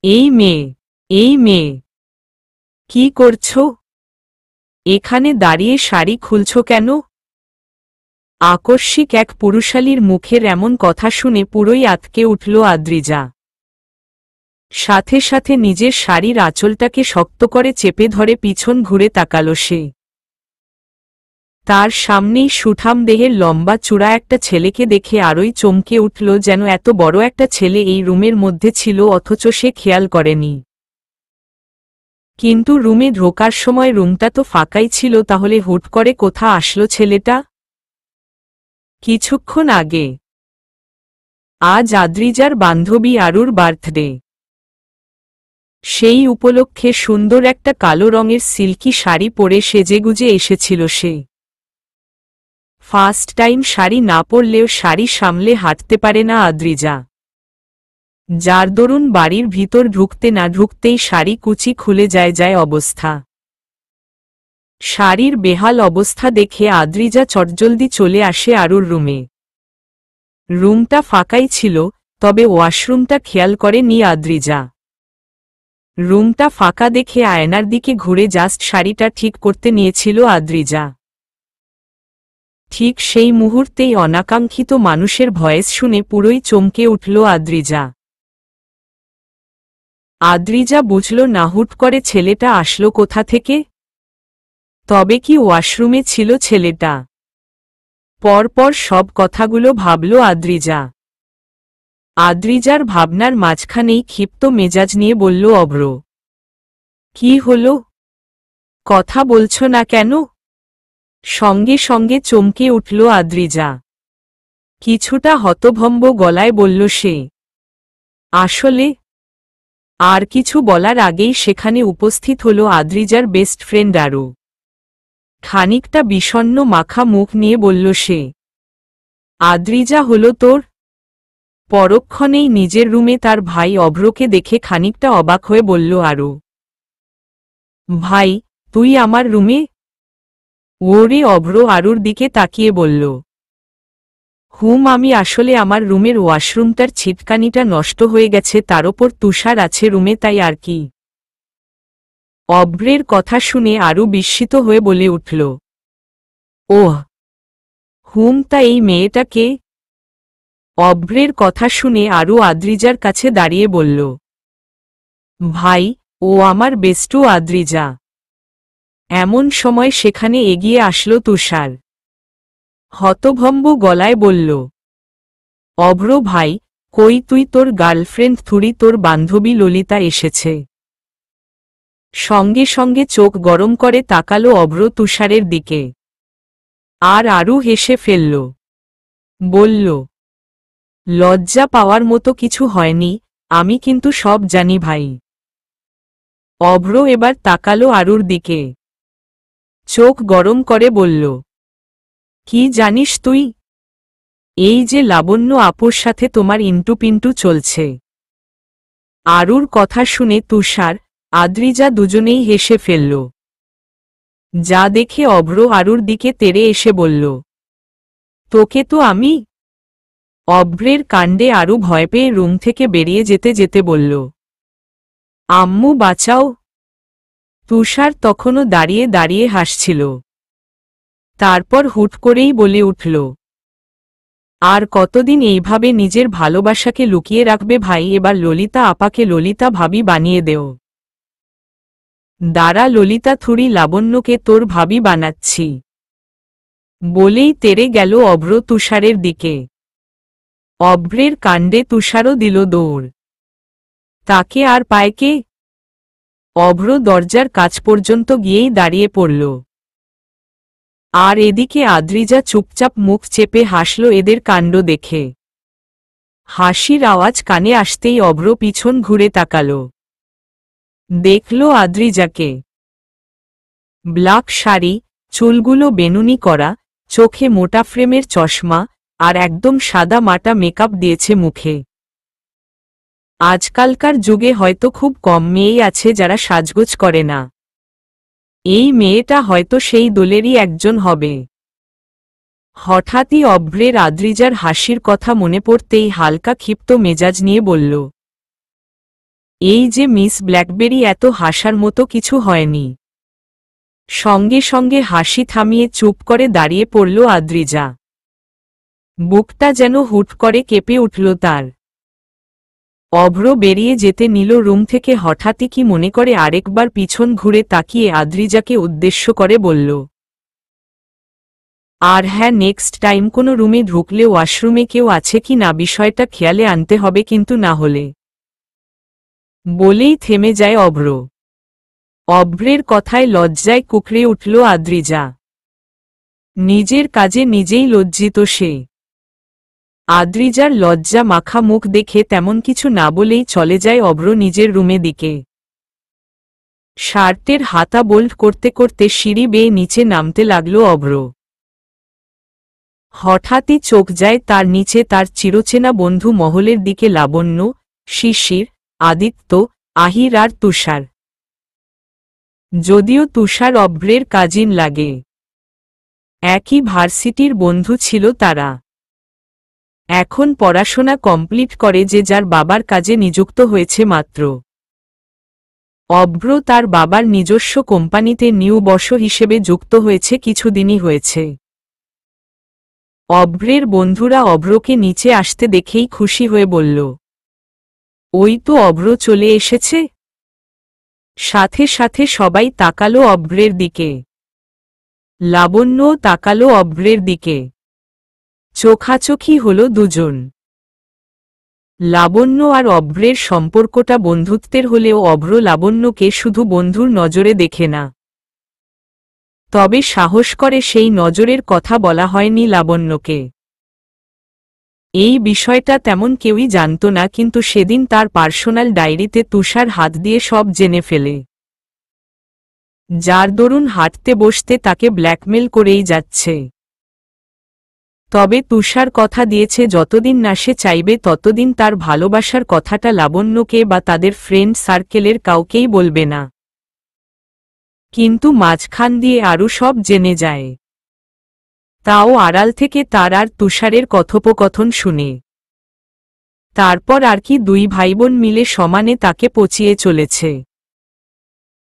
এই মেয়ে কি করছো? এখানে দাঁড়িয়ে শাড়ি খুলছো কেন? আকস্মিক এক পুরুষালীর মুখের এমন কথা শুনে পুরোই আঁতকে উঠল আদ্রিজা। সাথে সাথে নিজের শাড়ির আঁচলটাকে শক্ত করে চেপে ধরে পিছন ঘুরে তাকাল সে। তার সামনেই সুঠাম দেহের লম্বা চূড়া একটা ছেলেকে দেখে আরই চমকে উঠল, যেন এত বড় একটা ছেলে এই রুমের মধ্যে ছিল, অথচ সে খেয়াল করেনি। কিন্তু রুমে ঢোকার সময় রুমটা তো ফাঁকাই ছিল, তাহলে হুট করে কোথা আসলো ছেলেটা? কিছুক্ষণ আগে। আজ আদ্রিজার বান্ধবী আরুর বার্থডে। সেই উপলক্ষে সুন্দর একটা কালো রঙের সিল্কি শাড়ি পরে সেজেগুজে এসেছিল সে। ফার্স্ট টাইম শাড়ি না পরলেও শাড়ি সামলে হাঁটতে পারে না আদ্রিজা, যার দরুন বাড়ির ভিতর ঢুকতে না ঢুকতেই শাড়ি কুচি খুলে যায় অবস্থা। শাড়ির বেহাল অবস্থা দেখে আদ্রিজা চটজলদি চলে আসে আরুর রুমে। রুমটা ফাঁকাই ছিল, তবে ওয়াশরুমটা খেয়াল করেনি আদ্রিজা। রুমটা ফাঁকা দেখে আয়নার দিকে ঘুরে জাস্ট শাড়িটা ঠিক করতে নিয়েছিল আদ্রিজা। ঠিক সেই মুহূর্তেই অনাকাঙ্ক্ষিত মানুষের ভয়েস শুনে পুরোই চমকে উঠল আদ্রিজা। আদ্রিজা বুঝল না হুট করে ছেলেটা আসলো কোথা থেকে। তবে কি ওয়াশরুমে ছিল ছেলেটা? পরপর সব কথাগুলো ভাবল আদ্রিজা। আদ্রিজার ভাবনার মাঝখানেই ক্ষিপ্ত মেজাজ নিয়ে বলল অভ্র, কি হলো? কথা বলছো না কেন? সঙ্গে সঙ্গে চমকে উঠল আদ্রিজা। কিছুটা হতভম্ব গলায় বলল সে, আসলে। আর কিছু বলার আগেই সেখানে উপস্থিত হল আদ্রিজার বেস্ট ফ্রেন্ড আরু। খানিকটা বিষণ্ণ মাখা মুখ নিয়ে বলল সে, আদ্রিজা হলো তোর? পরক্ষণেই নিজের রুমে তার ভাই অভ্রকে দেখে খানিকটা অবাক হয়ে বলল আরু, ভাই তুই আমার রুমে? ওরে! অভ্র আরুর দিকে তাকিয়ে বলল, আমি আসলে আমার রুমের ওয়াশরুমটার ছিটকানিটা নষ্ট হয়ে গেছে, তার ওপর তুষার আছে রুমে, তাই আর কি। অভ্রের কথা শুনে আরু বিস্মিত হয়ে বলে উঠল, ওহ তা এই মেয়েটা কে? অভ্রের কথা শুনে আরু আদ্রিজার কাছে দাঁড়িয়ে বলল, ভাই ও আমার বেস্টু আদ্রিজা। এমন সময় সেখানে এগিয়ে আসলো তুষার। হতভম্ব গলায় বলল, অভ্র ভাই কই তুই? তোর গার্লফ্রেন্ড থুড়ি, তোর বান্ধবী ললিতা এসেছে। সঙ্গে সঙ্গে চোখ গরম করে তাকালো অভ্র তুষারের দিকে। আর আরু হেসে ফেলল, বলল, লজ্জা পাওয়ার মতো কিছু হয়নি, আমি কিন্তু সব জানি ভাই। অভ্র এবার তাকালো আরুর দিকে, চোখ গরম করে বলল, কি জানিস তুই? এই যে লাবণ্য আপুর সাথে তোমার ইন্টুপিন্টু চলছে। আরুর কথা শুনে তুষার, আদ্রিজা দুজনেই হেসে ফেলল। যা দেখে অভ্র আরুর দিকে তেড়ে এসে বলল, তোকে তো আমি। অভ্রের কাণ্ডে আরু ভয় পেয়ে রুম থেকে বেরিয়ে যেতে যেতে বলল, আম্মু বাঁচাও। তুষার তখনও দাঁড়িয়ে দাঁড়িয়ে হাসছিল। তারপর হুট করেই বলে উঠল, আর কতদিন এইভাবে নিজের ভালোবাসাকে লুকিয়ে রাখবে ভাই? এবার ললিতা আপাকে ললিতা ভাবি বানিয়ে দেও। দাঁড়া, ললিতা থুড়ি লাবণ্যকে তোর ভাবি বানাচ্ছি। বলেই তেড়ে গেল অভ্র তুষারের দিকে। অভ্রের কাণ্ডে তুষারও দিল দৌড়। তাকে আর পায় কে? অভ্র দরজার কাছ পর্যন্ত গিয়েই দাঁড়িয়ে পড়ল। আর এদিকে আদ্রিজা চুপচাপ মুখ চেপে হাসল এদের কাণ্ড দেখে। হাসির আওয়াজ কানে আসতেই অভ্র পিছন ঘুরে তাকাল। দেখল আদ্রিজাকে। ব্ল্যাক শাড়ি, চুলগুলো বেনুনি করা, চোখে মোটা ফ্রেমের চশমা, আর একদম সাদা মাটা মেকআপ দিয়েছে মুখে। আজকালকার যুগে হয়তো খুব কম মেয়েই আছে যারা সাজগোজ করে না। এই মেয়েটা হয়তো সেই দলেরই একজন হবে। হঠাৎই অভ্রের আদ্রিজার হাসির কথা মনে পড়তেই হালকা ক্ষিপ্ত মেজাজ নিয়ে বলল, এই যে মিস ব্ল্যাকবেরি, এত হাসার মতো কিছু হয়নি। সঙ্গে সঙ্গে হাসি থামিয়ে চুপ করে দাঁড়িয়ে পড়ল আদ্রিজা। বুকটা যেন হুট করে কেঁপে উঠল তার। অভ্র বেরিয়ে যেতে নিল রুম থেকে, হঠাৎই কি মনে করে আরেকবার পিছন ঘুরে তাকিয়ে আদ্রিজাকে উদ্দেশ্য করে বলল, আর হ্যাঁ, নেক্সট টাইম কোনো রুমে ঢুকলে ওয়াশরুমে কেউ আছে কি না বিষয়টা খেয়ালে আনতে হবে, কিন্তু না হলে। বলেই থেমে যায় অভ্র। অভ্রের কথায় লজ্জায় কুকড়ে উঠল আদ্রিজা। নিজের কাজে নিজেই লজ্জিত সে। আদ্রিজার লজ্জা মাখা মুখ দেখে তেমন কিছু না বলেই চলে যায় অভ্র নিজের রুমে দিকে। শার্টের হাতা বোল্ট করতে করতে সিঁড়ি বেয়ে নিচে নামতে লাগল অভ্র। হঠাৎই চোখ যায় তার নিচে তার চিরচেনা বন্ধু মহলের দিকে। লাবণ্য, শিশির, আদিত্য, আহির আর তুষার। যদিও তুষার অভ্রের কাজিন লাগে, একই ভার্সিটির বন্ধু ছিল তারা। এখন পড়াশোনা কমপ্লিট করে যে যার বাবার কাজে নিযুক্ত হয়েছে মাত্র। অভ্র তার বাবার নিজস্ব কোম্পানিতে নিউ বস হিসেবে যুক্ত হয়েছে কিছুদিনই হয়েছে। অভ্রের বন্ধুরা অভ্রকে নিচে আসতে দেখেই খুশি হয়ে বলল, ওই তো অভ্র চলে এসেছে। সাথে সাথে সবাই তাকালো অভ্রের দিকে। লাবণ্যও তাকালো অভ্রের দিকে। চোখাচোখি হল দুজন। লাবণ্য আর অভ্রের সম্পর্কটা বন্ধুত্বের হলেও অভ্র লাবণ্যকে শুধু বন্ধুর নজরে দেখে না। তবে সাহস করে সেই নজরের কথা বলা হয়নি লাবণ্যকে। এই বিষয়টা তেমন কেউই জানত না, কিন্তু সেদিন তার পার্সোনাল ডায়েরিতে তুষার হাত দিয়ে সব জেনে ফেলে। যার দরুন হাঁটতে বসতে তাকে ব্ল্যাকমেল করেই যাচ্ছে। তবে তুষার কথা দিয়েছে যতদিন না সে চাইবে ততদিন তার ভালোবাসার কথাটা লাবণ্যকে বা তাদের ফ্রেন্ড সার্কেলের কাউকেই বলবে না। কিন্তু মাঝখান দিয়ে আরও সব জেনে যায়, তাও আড়াল থেকে তার আর তুষারের কথোপকথন শুনে। তারপর আর কি দুই ভাইবোন মিলে সমানে তাকে পচিয়ে চলেছে।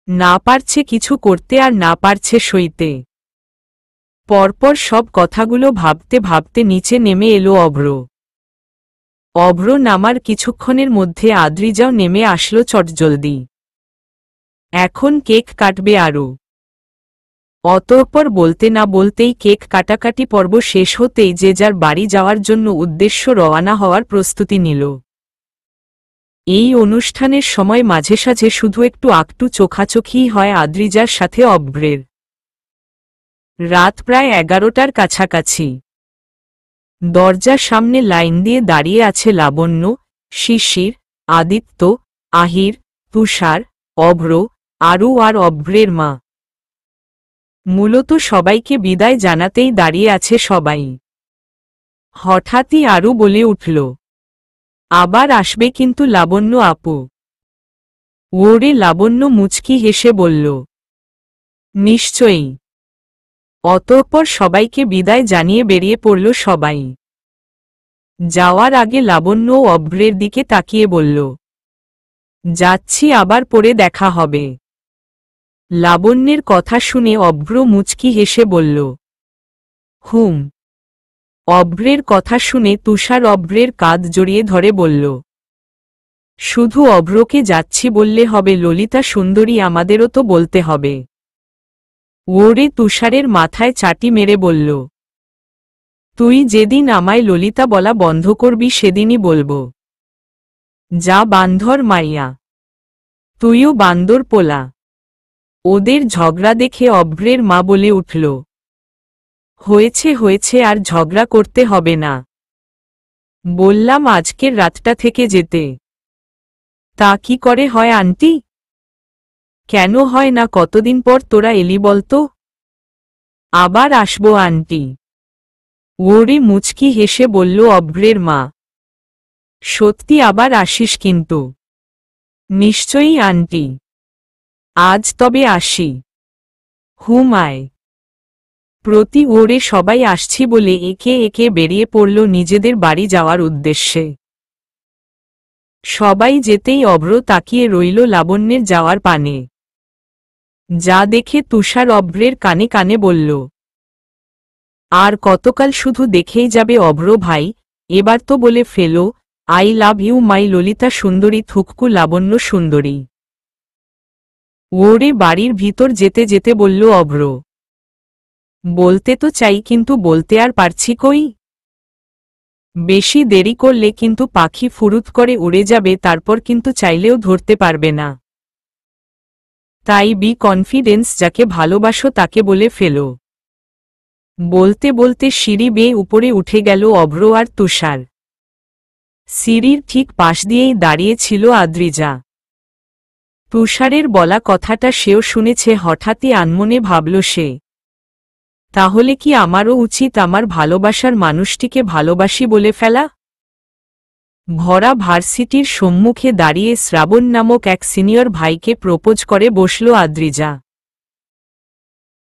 না পারছে কিছু করতে আর না পারছে সইতে। পরপর সব কথাগুলো ভাবতে ভাবতে নিচে নেমে এলো অভ্র। অভ্র নামার কিছুক্ষণের মধ্যে আদ্রিজাও নেমে আসলো চটজলদি। এখন কেক কাটবে আরও। অতঃপর বলতে না বলতেই কেক কাটাকাটি পর্ব শেষ হতেই যে যার বাড়ি যাওয়ার জন্য উদ্দেশ্য রওনা হওয়ার প্রস্তুতি নিল। এই অনুষ্ঠানের সময় মাঝে সাঝে শুধু একটু আকটু চোখাচোখিই হয় আদ্রিজার সাথে অভ্রের। রাত প্রায় 11টার কাছাকাছি। দরজার সামনে লাইন দিয়ে দাঁড়িয়ে আছে লাবণ্য, শিশির, আদিত্য, আহির, তুষার, অভ্র, আরু আর অভ্রের মা। মূলত সবাইকে বিদায় জানাতেই দাঁড়িয়ে আছে সবাই। হঠাৎই আরু বলে উঠল, আবার আসবে কিন্তু লাবণ্য আপু। ওরে লাবণ্য মুচকি হেসে বলল, নিশ্চয়ই। অতঃপর সবাইকে বিদায় জানিয়ে বেরিয়ে পড়ল সবাই। যাওয়ার আগে লাবণ্য অভ্রের দিকে তাকিয়ে বলল, যাচ্ছি, আবার পরে দেখা হবে। লাবণ্যের কথা শুনে অভ্র মুচকি হেসে বলল, হুম। অভ্রের কথা শুনে তুষার অভ্রের কাঁধ জড়িয়ে ধরে বলল, শুধু অভ্রকে যাচ্ছি বললে হবে, ললিতা সুন্দরী আমাদেরও তো বলতে হবে। ওরে তুষারের মাথায় চাটি মেরে বলল, তুই যেদিন আমায় ললিতা বলা বন্ধ করবি সেদিনই বলবো। যা বান্ধর মাইয়া, তুইও বান্দর পোলা। ওদের ঝগড়া দেখে অভ্রের মা বলে উঠল, হয়েছে হয়েছে, আর ঝগড়া করতে হবে না। বললাম আজকের রাতটা থেকে যেতে। তা কি করে হয় আন্টি? কেন হয় না, কতদিন পর তোরা এলি বলতো? আবার আসবো আন্টি। ওরে মুচকি হেসে বলল অভ্রের মা, সত্যি আবার আসিস কিন্তু? নিশ্চয়ই আন্টি। আজ তবে আসি। হুম আয়। প্রতি ওরে সবাই আসছি বলে একে একে বেরিয়ে পড়ল নিজেদের বাড়ি যাওয়ার উদ্দেশ্যে। সবাই যেতেই অভ্র তাকিয়ে রইল লাবণ্যের যাওয়ার পানে। যা দেখে তুষার অভ্রের কানে কানে বলল, আর কতকাল শুধু দেখেই যাবে অভ্র ভাই, এবার তো বলে ফেলো, I love you my Lalita সুন্দরী থুককু লাবণ্য সুন্দরী। ওরে বাড়ির ভিতর যেতে যেতে বলল অভ্র। বলতে তো চাই কিন্তু বলতে আর পারছি কই। বেশি দেরি করলে কিন্তু পাখি ফুরুত করে উড়ে যাবে, তারপর কিন্তু চাইলেও ধরতে পারবে না। তাই বি কনফিডেন্স, যাকে ভালোবাসো তাকে বলে ফেলো। বলতে বলতে সিঁড়ি বেয়ে উপরে উঠে গেল অভ্র আর তুষার। সিঁড়ির ঠিক পাশ দিয়েই দাঁড়িয়ে ছিল আদ্রিজা। তুষারের বলা কথাটা সেও শুনেছে। হঠাৎই আনমনে ভাবল সে, তাহলে কি আমারও উচিত আমার ভালোবাসার মানুষটিকে ভালোবাসি বলে ফেলা? ভরা ভার্সিটির সম্মুখে দাঁড়িয়ে শ্রাবণ নামক এক সিনিয়র ভাইকে প্রপোজ করে বসল আদ্রিজা।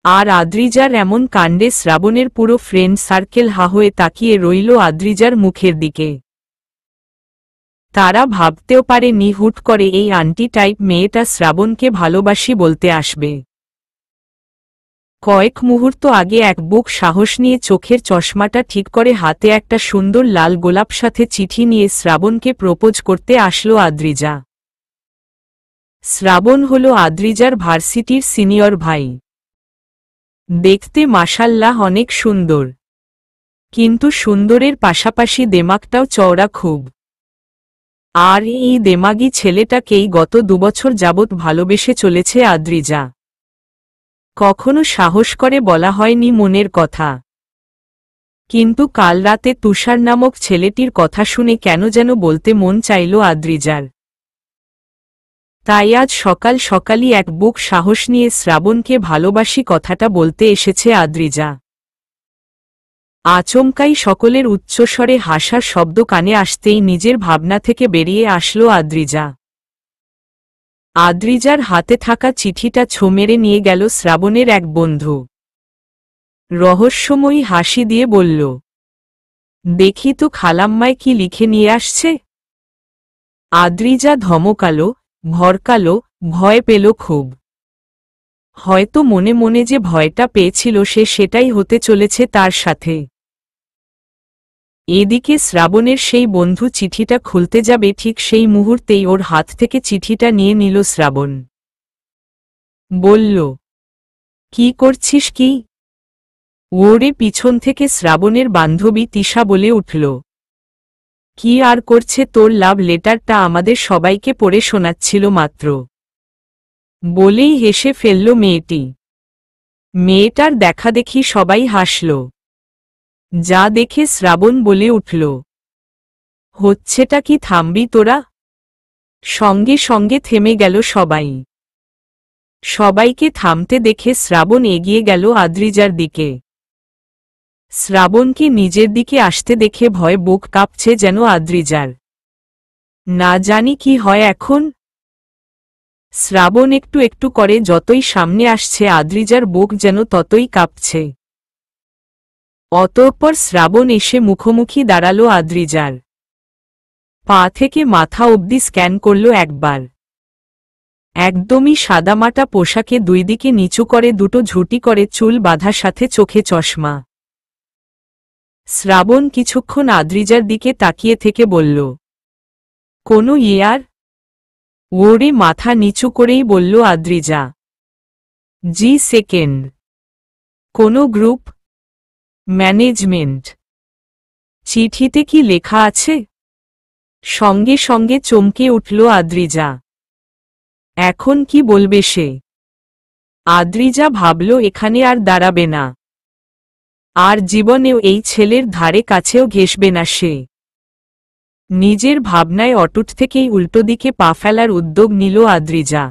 আর আদ্রিজার এমন কাণ্ডে শ্রাবণের পুরো ফ্রেন্ড সার্কেল হা হয়ে তাকিয়ে রইল আদ্রিজার মুখের দিকে। তারা ভাবতেও পারেনি হুট করে এই আন্টি টাইপ মেয়েটা শ্রাবণকে ভালোবাসি বলতে আসবে। কয়েক মুহূর্ত আগে এক বুক সাহস নিয়ে চোখের চশমাটা ঠিক করে হাতে একটা সুন্দর লাল গোলাপ সাথে চিঠি নিয়ে শ্রাবণকে প্রপোজ করতে আসলো আদ্রিজা। শ্রাবণ হল আদ্রিজার ভার্সিটির সিনিয়র ভাই। দেখতে মাশাল্লাহ অনেক সুন্দর, কিন্তু সুন্দরের পাশাপাশি দেমাগটাও চওড়া খুব। আর এই দেমাগী ছেলেটাকেই গত 2 বছর যাবৎ ভালোবেসে চলেছে আদ্রিজা। কখনো সাহস করে বলা হয়নি মনের কথা, কিন্তু কাল রাতে তুষার নামক ছেলেটির কথা শুনে কেন যেন বলতে মন চাইল আদ্রিজার। তাই আজ সকাল সকালই এক বুক সাহস নিয়ে শ্রাবণকে ভালোবাসি কথাটা বলতে এসেছে আদ্রিজা। আচমকাই সকলের উচ্চস্বরে হাসার শব্দ কানে আসতেই নিজের ভাবনা থেকে বেরিয়ে আসলো আদ্রিজা। আদ্রিজার হাতে থাকা চিঠিটা ছো মেরে নিয়ে গেল শ্রাবণের এক বন্ধু। রহস্যময়ী হাসি দিয়ে বলল, দেখি তো খালাম্মায় কি লিখে নিয়ে আসছে। আদ্রিজা ধমকালো, ভরকালো, ভয় পেল খুব। হয়তো মনে মনে যে ভয়টা পেয়েছিল সেটাই হতে চলেছে তার সাথে। এদিকে শ্রাবণের সেই বন্ধু চিঠিটা খুলতে যাবে, ঠিক সেই মুহূর্তেই ওর হাত থেকে চিঠিটা নিয়ে নিল শ্রাবণ। বলল, কি করছিস কি? ওরে পিছন থেকে শ্রাবণের বান্ধবী তিশা বলে উঠল, কি আর করছে, তোর লাভ লেটারটা আমাদের সবাইকে পড়ে শোনাচ্ছিল মাত্র। বলেই হেসে ফেলল মেয়েটি। মেয়েটার দেখাদেখি সবাই হাসল। যা দেখে শ্রাবণ বলে উঠল, হচ্ছেটা কি, থামবি তোরা? সঙ্গে সঙ্গে থেমে গেল সবাই। সবাইকে থামতে দেখে শ্রাবণ এগিয়ে গেল আদ্রিজার দিকে। শ্রাবণকে নিজের দিকে আসতে দেখে ভয় বুক কাঁপছে যেন আদ্রিজার। না জানি কি হয় এখন। শ্রাবণ একটু একটু করে যতই সামনে আসছে আদ্রিজার বুক যেন ততই কাঁপছে। অতঃপর শ্রাবণ এসে মুখোমুখি দাঁড়ালো আদ্রিজার। পা থেকে মাথা অবধি স্ক্যান করল একবার। একদমই সাদামাটা পোশাকে, দুই দিকে নিচু করে দুটো ঝুঁটি করে চুল বাঁধা, সাথে চোখে চশমা। শ্রাবণ কিছুক্ষণ আদ্রিজার দিকে তাকিয়ে থেকে বলল, কোনো ইয়ার? ওরে মাথা নিচু করেই বলল আদ্রিজা, জি সেকেন্ড। কোনো গ্রুপ? ম্যানেজমেন্ট? চিঠিতে কি লেখা আছে? সঙ্গে সঙ্গে চমকে উঠল আদ্রিজা। এখন কি বলবে সে? আদ্রিজা ভাবল এখানে আর দাঁড়াবে না, আর জীবনেও এই ছেলের ধারে কাছেও ঘেঁষবে না সে। নিজের ভাবনায় অটুট থেকেই উল্টো দিকে পা ফেলার উদ্যোগ নিল আদ্রিজা।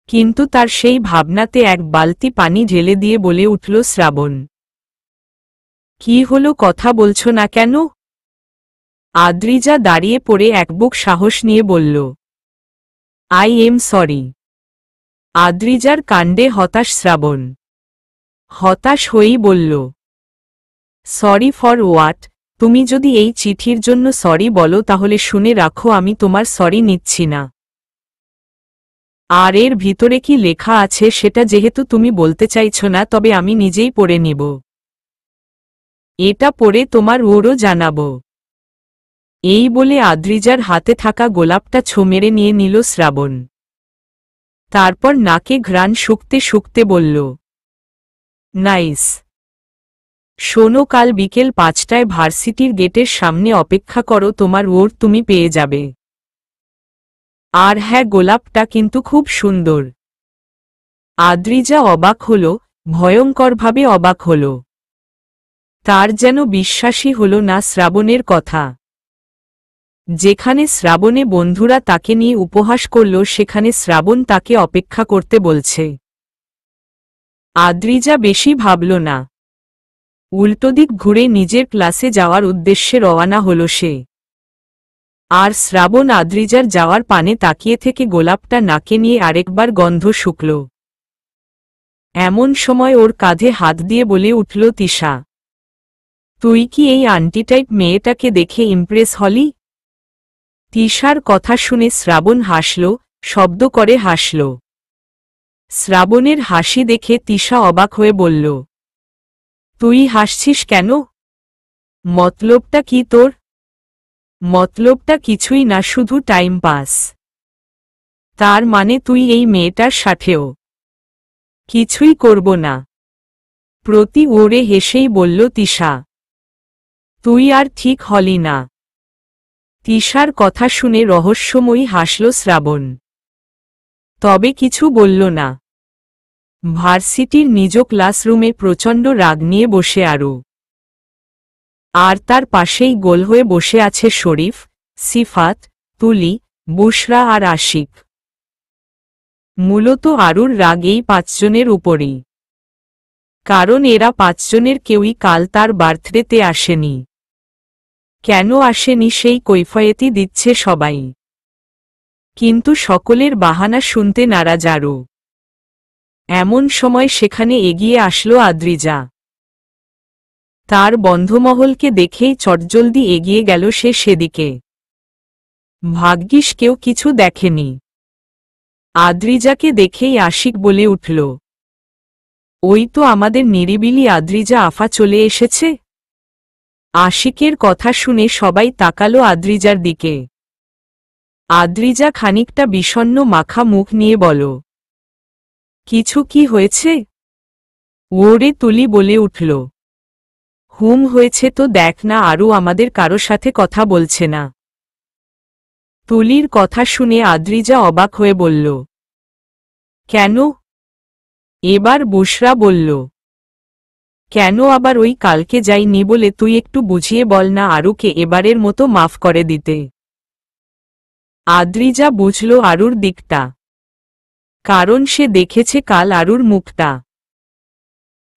কিন্তু তার সেই ভাবনাতে এক বালতি পানি ঢেলে দিয়ে বলে উঠল শ্রাবণ, কি হলো, কথা বলছো না কেন? আদ্রিজা দাঁড়িয়ে পড়ে এক বুক সাহস নিয়ে বলল, আই এম সরি। আদ্রিজার কাণ্ডে হতাশ শ্রাবণ। হতাশ হয়েই বলল, সরি ফর হোয়াট? তুমি যদি এই চিঠির জন্য সরি বলো তাহলে শুনে রাখো আমি তোমার সরি নিচ্ছি না। আর এর ভিতরে কি লেখা আছে সেটা যেহেতু তুমি বলতে চাইছো না তবে আমি নিজেই পড়ে নিব। এটা পড়ে তোমার ওরও জানাবো। এই বলে আদ্রিজার হাতে থাকা গোলাপটা ছো মেরে নিয়ে নিল শ্রাবণ। তারপর নাকে ঘ্রাণ শুকতে শুকতে বলল, নাইস। শোনো, কাল বিকেল 5টায় ভার্সিটির গেটের সামনে অপেক্ষা করো, তোমার ওর তুমি পেয়ে যাবে। আর হ্যাঁ, গোলাপটা কিন্তু খুব সুন্দর। আদ্রিজা অবাক হল, ভয়ঙ্করভাবে অবাক হল। তার যেন বিশ্বাসই হল না শ্রাবণের কথা। যেখানে শ্রাবণে বন্ধুরা তাকে নিয়ে উপহাস করল সেখানে শ্রাবণ তাকে অপেক্ষা করতে বলছে। আদ্রিজা বেশি ভাবল না, উল্টোদিক ঘুরে নিজের ক্লাসে যাওয়ার উদ্দেশ্যে রওয়ানা হল সে। আর শ্রাবণ আদ্রিজার যাওয়ার পানে তাকিয়ে থেকে গোলাপটা নাকে নিয়ে আরেকবার গন্ধ শুকল। এমন সময় ওর কাঁধে হাত দিয়ে বলে উঠল তিশা, তুই কি এই আন্টি টাইপ মেয়েটাকে দেখে ইমপ্রেস হলি? তিশার কথা শুনে শ্রাবণ হাসল, শব্দ করে হাসল। শ্রাবণের হাসি দেখে তিশা অবাক হয়ে বলল, তুই হাসছিস কেন? মতলবটা কি তোর? মতলবটা কিছুই না, শুধু টাইম পাস। তার মানে তুই এই মেয়েটার সাথেও কিছুই করব না? প্রতি ওরে হেসেই বলল তিশা, তুই আর ঠিক হলি না। তিশার কথা শুনে রহস্যময়ী হাসল শ্রাবণ, তবে কিছু বলল না। ভার্সিটির নিজ ক্লাসরুমে প্রচণ্ড রাগ নিয়ে বসে আরু। আর তার পাশেই গোল হয়ে বসে আছে শরীফ, সিফাত, তুলি, বুশরা আর আশিক। মূলত আরুর রাগ এই 5 জনের উপরই, কারণ এরা 5 জনের কেউই কাল তার বার্থডেতে আসেনি। কেন আসেনি সেই কৈফিয়তই দিচ্ছে সবাই, কিন্তু সকলের বাহানা শুনতে নারাজ আরু। এমন সময় সেখানে এগিয়ে আসলো আদ্রিজা। তার বন্ধুমহলকে দেখেই চটজলদি এগিয়ে গেল সে সেদিকে। ভাগ্যিস কেউ কিছু দেখেনি। আদ্রিজাকে দেখেই আশিক বলে উঠল, ওই তো আমাদের নিরিবিলি আদ্রিজা আফা চলে এসেছে। আশিকের কথা শুনে সবাই তাকালো আদ্রিজার দিকে। আদ্রিজা খানিকটা বিষণ্ণ মাখা মুখ নিয়ে বল, কিছু কি হয়েছে? ওরে তুলি বলে উঠল, হয়েছে তো দেখ না, আরও আমাদের কারো সাথে কথা বলছে না। তুলির কথা শুনে আদ্রিজা অবাক হয়ে বলল, কেন? এবার বুশরা বলল, কেন আবার? ওই কালকে যাইনি বলে তুই একটু বুঝিয়ে বল না আরুকে এবারের মতো মাফ করে দিতে। আদ্রিজা বুঝল আরুর দিকটা, কারণ সে দেখেছে কাল আরুর মুখটা।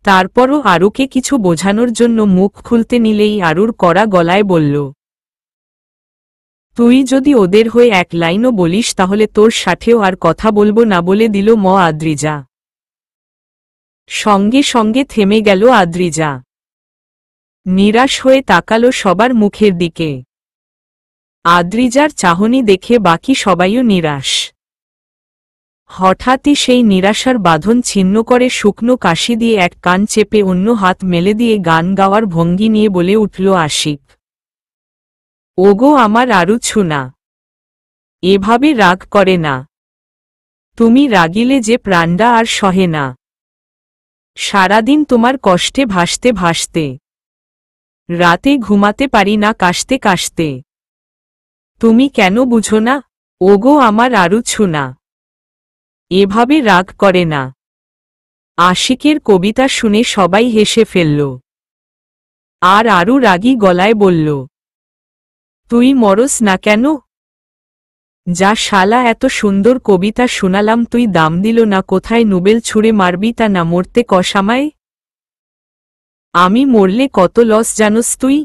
তারপরও আরুকে কিছু বোঝানোর জন্য মুখ খুলতে নিলেই আরুর কড়া গলায় বলল, তুই যদি ওদের হয়ে এক লাইনও বলিস তাহলে তোর সাথেও আর কথা বলবো না বলে দিল আদ্রিজা। সঙ্গে সঙ্গে থেমে গেল আদ্রিজা। নিরাশ হয়ে তাকালো সবার মুখের দিকে। আদ্রিজার চাহনি দেখে বাকি সবাইও নিরাশ। হঠাৎই সেই নিরাশার বাঁধন ছিন্ন করে শুকনো কাশি দিয়ে এক কান চেপে অন্য হাত মেলে দিয়ে গান গাওয়ার ভঙ্গি নিয়ে বলে উঠল আশিক, ওগো আমার আরু ছুনা, এভাবে রাগ করে না। তুমি রাগিলে যে প্রাণটা আর সহে না। সারাদিন তোমার কষ্টে ভাসতে ভাসতে রাতে ঘুমাতে পারি না কাশতে কাশতে। তুমি কেন বুঝো না? ওগো আমার আরু ছুনা, এভাবে রাগ করে না। আশিকের কবিতা শুনে সবাই হেসে ফেলল। আর আরু রাগী গলায় বলল, তুই মরস না কেন? যা শালা, এত সুন্দর কবিতা শোনালাম, তুই দাম দিল না। কোথায় নোবেল ছুঁড়ে মারবি তা না মরতে কষামায়? আমি মরলে কত লস জানোস তুই?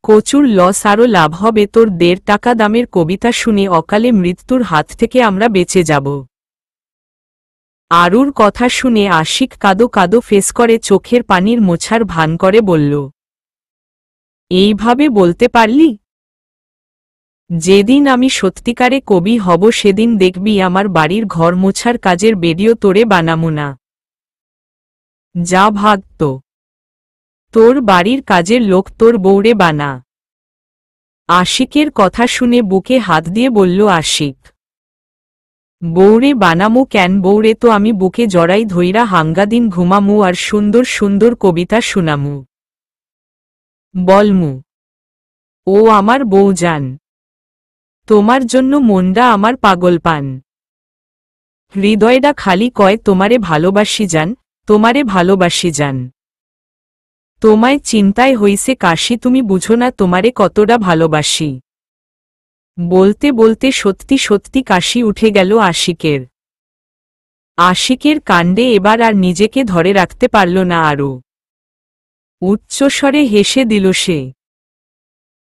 প্রচুর লস। আরও লাভ হবে তোর। 1.5 টাকা দামের কবিতা শুনে অকালে মৃত্যুর হাত থেকে আমরা বেঁচে যাব। আরুর কথা শুনে আশিক কাদো কাদো ফেস করে চোখের পানির মোছার ভান করে বলল, এইভাবে বলতে পারলি? যেদিন আমি সত্যিকারে কবি হব সেদিন দেখবি আমার বাড়ির ঘর মোছার কাজের ভিডিও তোরে বানামু না। যা ভাগত, তোর বাড়ির কাজের লোক তোর বউরে বানা। আশিকের কথা শুনে বুকে হাত দিয়ে বলল আশিক। বউরে বানামু কেন? বউরে তো আমি বুকে জড়াই ধইরা হাঙ্গাদিন ঘুমামু আর সুন্দর সুন্দর কবিতা শুনামু, বলমু ও আমার বউজান, তোমার জন্য মনডা আমার পাগল পান, হৃদয়ডা খালি কয় তোমারে ভালোবাসি যান, তোমারে ভালোবাসি যান। তোমায় চিন্তায় হইছে কাশি, তুমি বুঝো না তোমারে কতটা ভালোবাসি। বলতে বলতে সত্যি সত্যি কাশি উঠে গেল আশিকের। আশিকের কাণ্ডে এবার আর নিজেকে ধরে রাখতে পারল না আরু। উচ্চস্বরে হেসে দিল সে।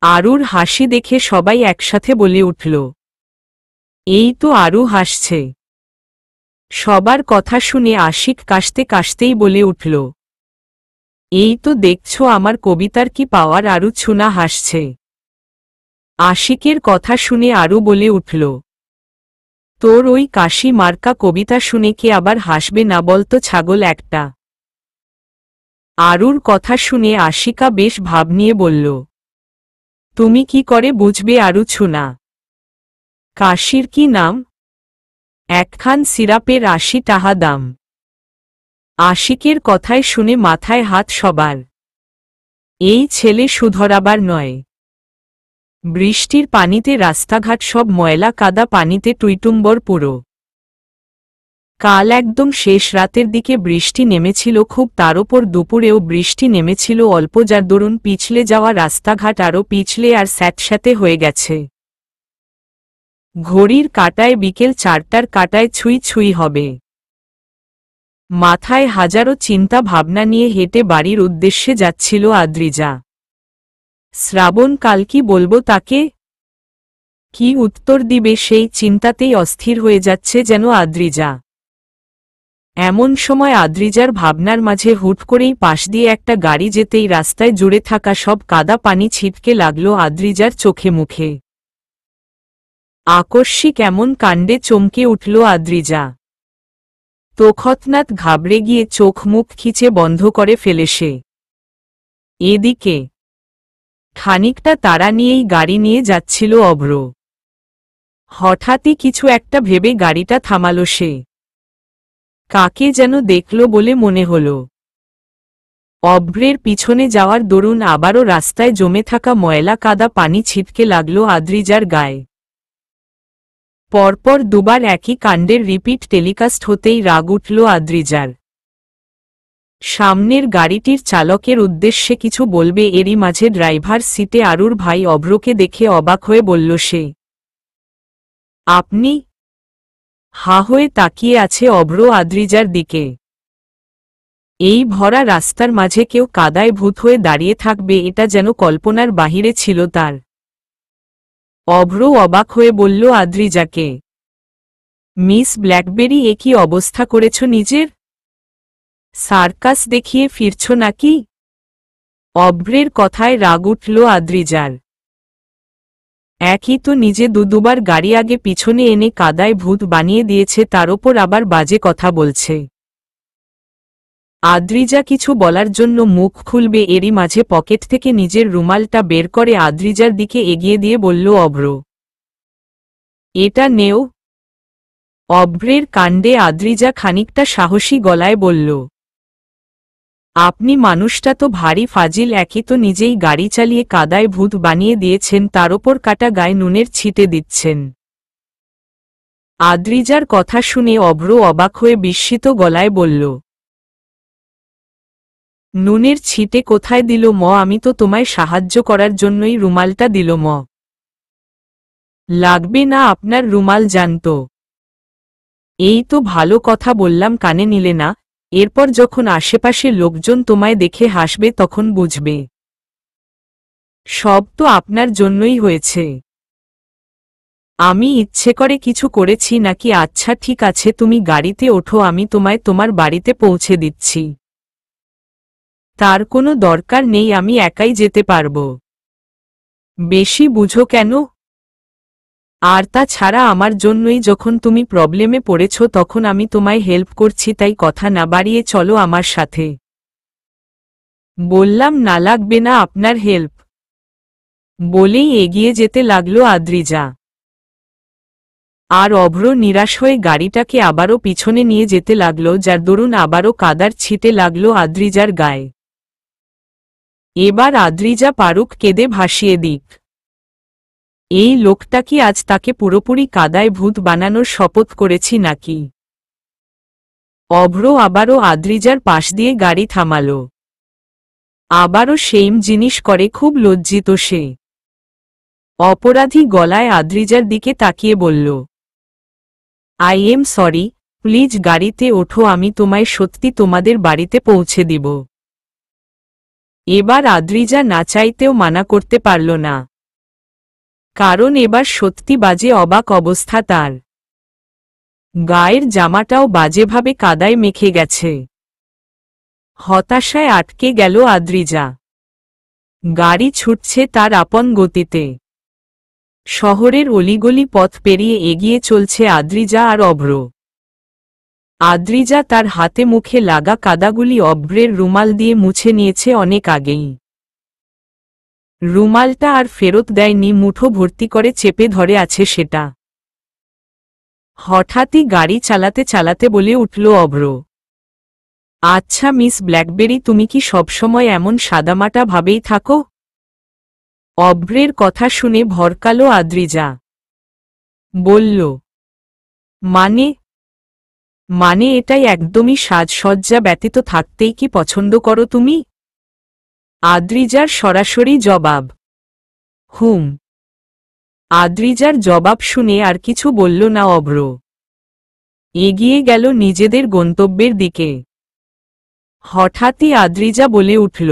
আরুর হাসি দেখে সবাই একসাথে বলে উঠল, এই তো আরু হাসছে। সবার কথা শুনে আশিক কাশতে কাশতেই বলে উঠল, এই তো দেখছো আমার কবিতার কি পাওয়ার। আরু ছুনা হাসছে। আশিকের কথা শুনে আরু বলে উঠল, তোর ওই কাশি মার্কা কবিতা শুনে কে আবার হাসবে না বলতো ছাগল একটা। আরুর কথা শুনে আশিকা বেশ ভাব নিয়ে বলল, তুমি কি করে বুঝবে আরু ছুনা? কাশির কি নাম? একখান সিরাপের ৮০ টাকা দাম। আশিকের কথায় শুনে মাথায় হাত সবার। এই ছেলে সুধরাবার নয়। বৃষ্টির পানিতে রাস্তাঘাট সব ময়লা কাদা পানিতে টুইটুম্বর পুরো। কাল একদম শেষ রাতের দিকে বৃষ্টি নেমেছিল খুব, তার ওপর দুপুরেও বৃষ্টি নেমেছিল অল্প, যার দরুন পিছলে যাওয়া রাস্তাঘাট আরও পিছলে আর স্যাঁতস্যাঁতে হয়ে গেছে। ঘড়ির কাঁটায় বিকেল ৪টার কাঁটায় ছুঁই ছুঁই হবে। মাথায় হাজারো চিন্তা ভাবনা নিয়ে হেঁটে বাড়ির উদ্দেশ্যে যাচ্ছিল আদ্রিজা। শ্রাবণ কাল কি বলবো তাকে, কি উত্তর দিবে সেই চিন্তাতেই অস্থির হয়ে যাচ্ছে যেন আদ্রিজা। এমন সময় আদ্রিজার ভাবনার মাঝে হুট করেই পাশ দিয়ে একটা গাড়ি যেতেই রাস্তায় জুড়ে থাকা সব কাদা পানি ছিটকে লাগলো আদ্রিজার চোখে মুখে। আকস্মিক এমন কাণ্ডে চমকে উঠল আদ্রিজা। তৎক্ষণাৎ ঘাবড়ে গিয়ে চোখ মুখ খিচে বন্ধ করে ফেলে সে। এদিকে খানিকটা তাড়া নিয়েই গাড়ি নিয়ে যাচ্ছিল অভ্র। হঠাৎই কিছু একটা ভেবে গাড়িটা থামাল সে। কাকে যেন দেখল বলে মনে হল। অভ্রের পিছনে যাওয়ার দরুন আবারও রাস্তায় জমে থাকা ময়লা কাদা পানি ছিটকে লাগল আদ্রিজার গায়ে। পরপর দুবার একই কাণ্ডের রিপিট টেলিকাস্ট হতেই রাগ উঠল আদ্রিজার। সামনের গাড়িটির চালকের উদ্দেশ্যে কিছু বলবে এরই মাঝে ড্রাইভার সিটে আরুর ভাই অভ্রকে দেখে অবাক হয়ে বলল সে, আপনি? হা হয়ে তাকিয়ে আছে অভ্র আদ্রিজার দিকে। এই ভরা রাস্তার মাঝে কেউ কাদায় ভূত হয়ে দাঁড়িয়ে থাকবে এটা যেন কল্পনার বাহিরে ছিল তার। অভ্র অবাক হয়ে বলল আদ্রিজাকে, মিস ব্ল্যাকবেরি, এ কি অবস্থা করেছ নিজের? সার্কাস দেখিয়ে ফিরছ নাকি? অভ্রের কথায় রাগ উঠল আদ্রিজার। একই তো নিজে দুবার গাড়ি আগে পিছনে এনে কাদায় ভূত বানিয়ে দিয়েছে, তার ওপর আবার বাজে কথা বলছে। আদ্রিজা কিছু বলার জন্য মুখ খুলবে এরই মাঝে পকেট থেকে নিজের রুমালটা বের করে আদ্রিজার দিকে এগিয়ে দিয়ে বলল অভ্র, এটা নেও। অভ্রের কাণ্ডে আদ্রিজা খানিকটা সাহসী গলায় বলল, আপনি মানুষটা তো ভারী ফাজিল, একই তো নিজেই গাড়ি চালিয়ে কাদায় ভূত বানিয়ে দিয়েছেন, তার ওপর কাটা গায়ে নুনের ছিটে দিচ্ছেন। আদ্রিজার কথা শুনে অভ্র অবাক হয়ে বিস্মিত গলায় বলল, নুনের ছিটে কোথায় দিল ম? আমি তো তোমায় সাহায্য করার জন্যই রুমালটা দিল ম। লাগবে না আপনার রুমাল জানত। এই তো ভালো কথা বললাম, কানে নিলে না? এরপর যখন আশেপাশের লোকজন তোমায় দেখে হাসবে তখন বুঝবে সব তো আপনার জন্যই হয়েছে। আমি ইচ্ছে করে কিছু করেছি নাকি? আচ্ছা ঠিক আছে, তুমি গাড়িতে ওঠো, আমি তোমায় তোমার বাড়িতে পৌঁছে দিচ্ছি। তার কোনো দরকার নেই, আমি একাই যেতে পারবো। বেশি বুঝো কেন? আর তাছাড়া আমার জন্যই যখন তুমি প্রবলেমে পড়েছ তখন আমি তোমায় হেল্প করছি, তাই কথা না বাড়িয়ে চলো আমার সাথে। বললাম না লাগবে না আপনার হেল্প, বলেই এগিয়ে যেতে লাগলো আদ্রিজা। আর অভ্র নিরাশ হয়ে গাড়িটাকে আবারও পিছনে নিয়ে যেতে লাগলো, যার দরুন আবারও কাদার ছিটে লাগলো আদ্রিজার গায়ে। এবার আদ্রিজা পারুক কেঁদে ভাসিয়ে দিক। এই লোকটা কি আজ তাকে পুরোপুরি কাদায় ভূত বানানোর শপথ করেছি নাকি? অভ্র আবারও আদ্রিজার পাশ দিয়ে গাড়ি থামালো। আবারও সেম জিনিস করে, খুব লজ্জিত সে। অপরাধী গলায় আদ্রিজার দিকে তাকিয়ে বলল, আই এম সরি, প্লিজ গাড়িতে ওঠো, আমি তোমায় সত্যি তোমাদের বাড়িতে পৌঁছে দিব। এবার আদ্রিজা না চাইতেও মানা করতে পারল না, কারণ এবার সত্যি বাজে অবাক অবস্থা তার। গায়ের জামাটাও বাজেভাবে কাদায় মেখে গেছে। হতাশায় আটকে গেল আদ্রিজা। গাড়ি ছুটছে তার আপন গতিতে। শহরের অলিগলি পথ পেরিয়ে এগিয়ে চলছে আদ্রিজা আর অভ্র। আদ্রিজা তার হাতে মুখে লাগা কাদাগুলি অভ্রের রুমাল দিয়ে মুছে নিয়েছে অনেক আগেই। রুমালটা আর ফেরত দেয়নি, মুঠো ভর্তি করে চেপে ধরে আছে সেটা। হঠাৎই গাড়ি চালাতে চালাতে বলে উঠল অভ্র, আচ্ছা মিস ব্ল্যাকবেরি, তুমি কি সবসময় এমন সাদামাটা ভাবেই থাকো? অভ্রের কথা শুনে ভরকালো আদ্রিজা। বলল, মানে? মানে এটাই একদমই সাজসজ্জা ব্যতীত থাকতেই কি পছন্দ করো তুমি? আদ্রিজার সরাসরি জবাব। হুম। আদ্রিজার জবাব শুনে আর কিছু বলল না অভ্র। এগিয়ে গেল নিজেদের গন্তব্যের দিকে। হঠাৎই আদ্রিজা বলে উঠল,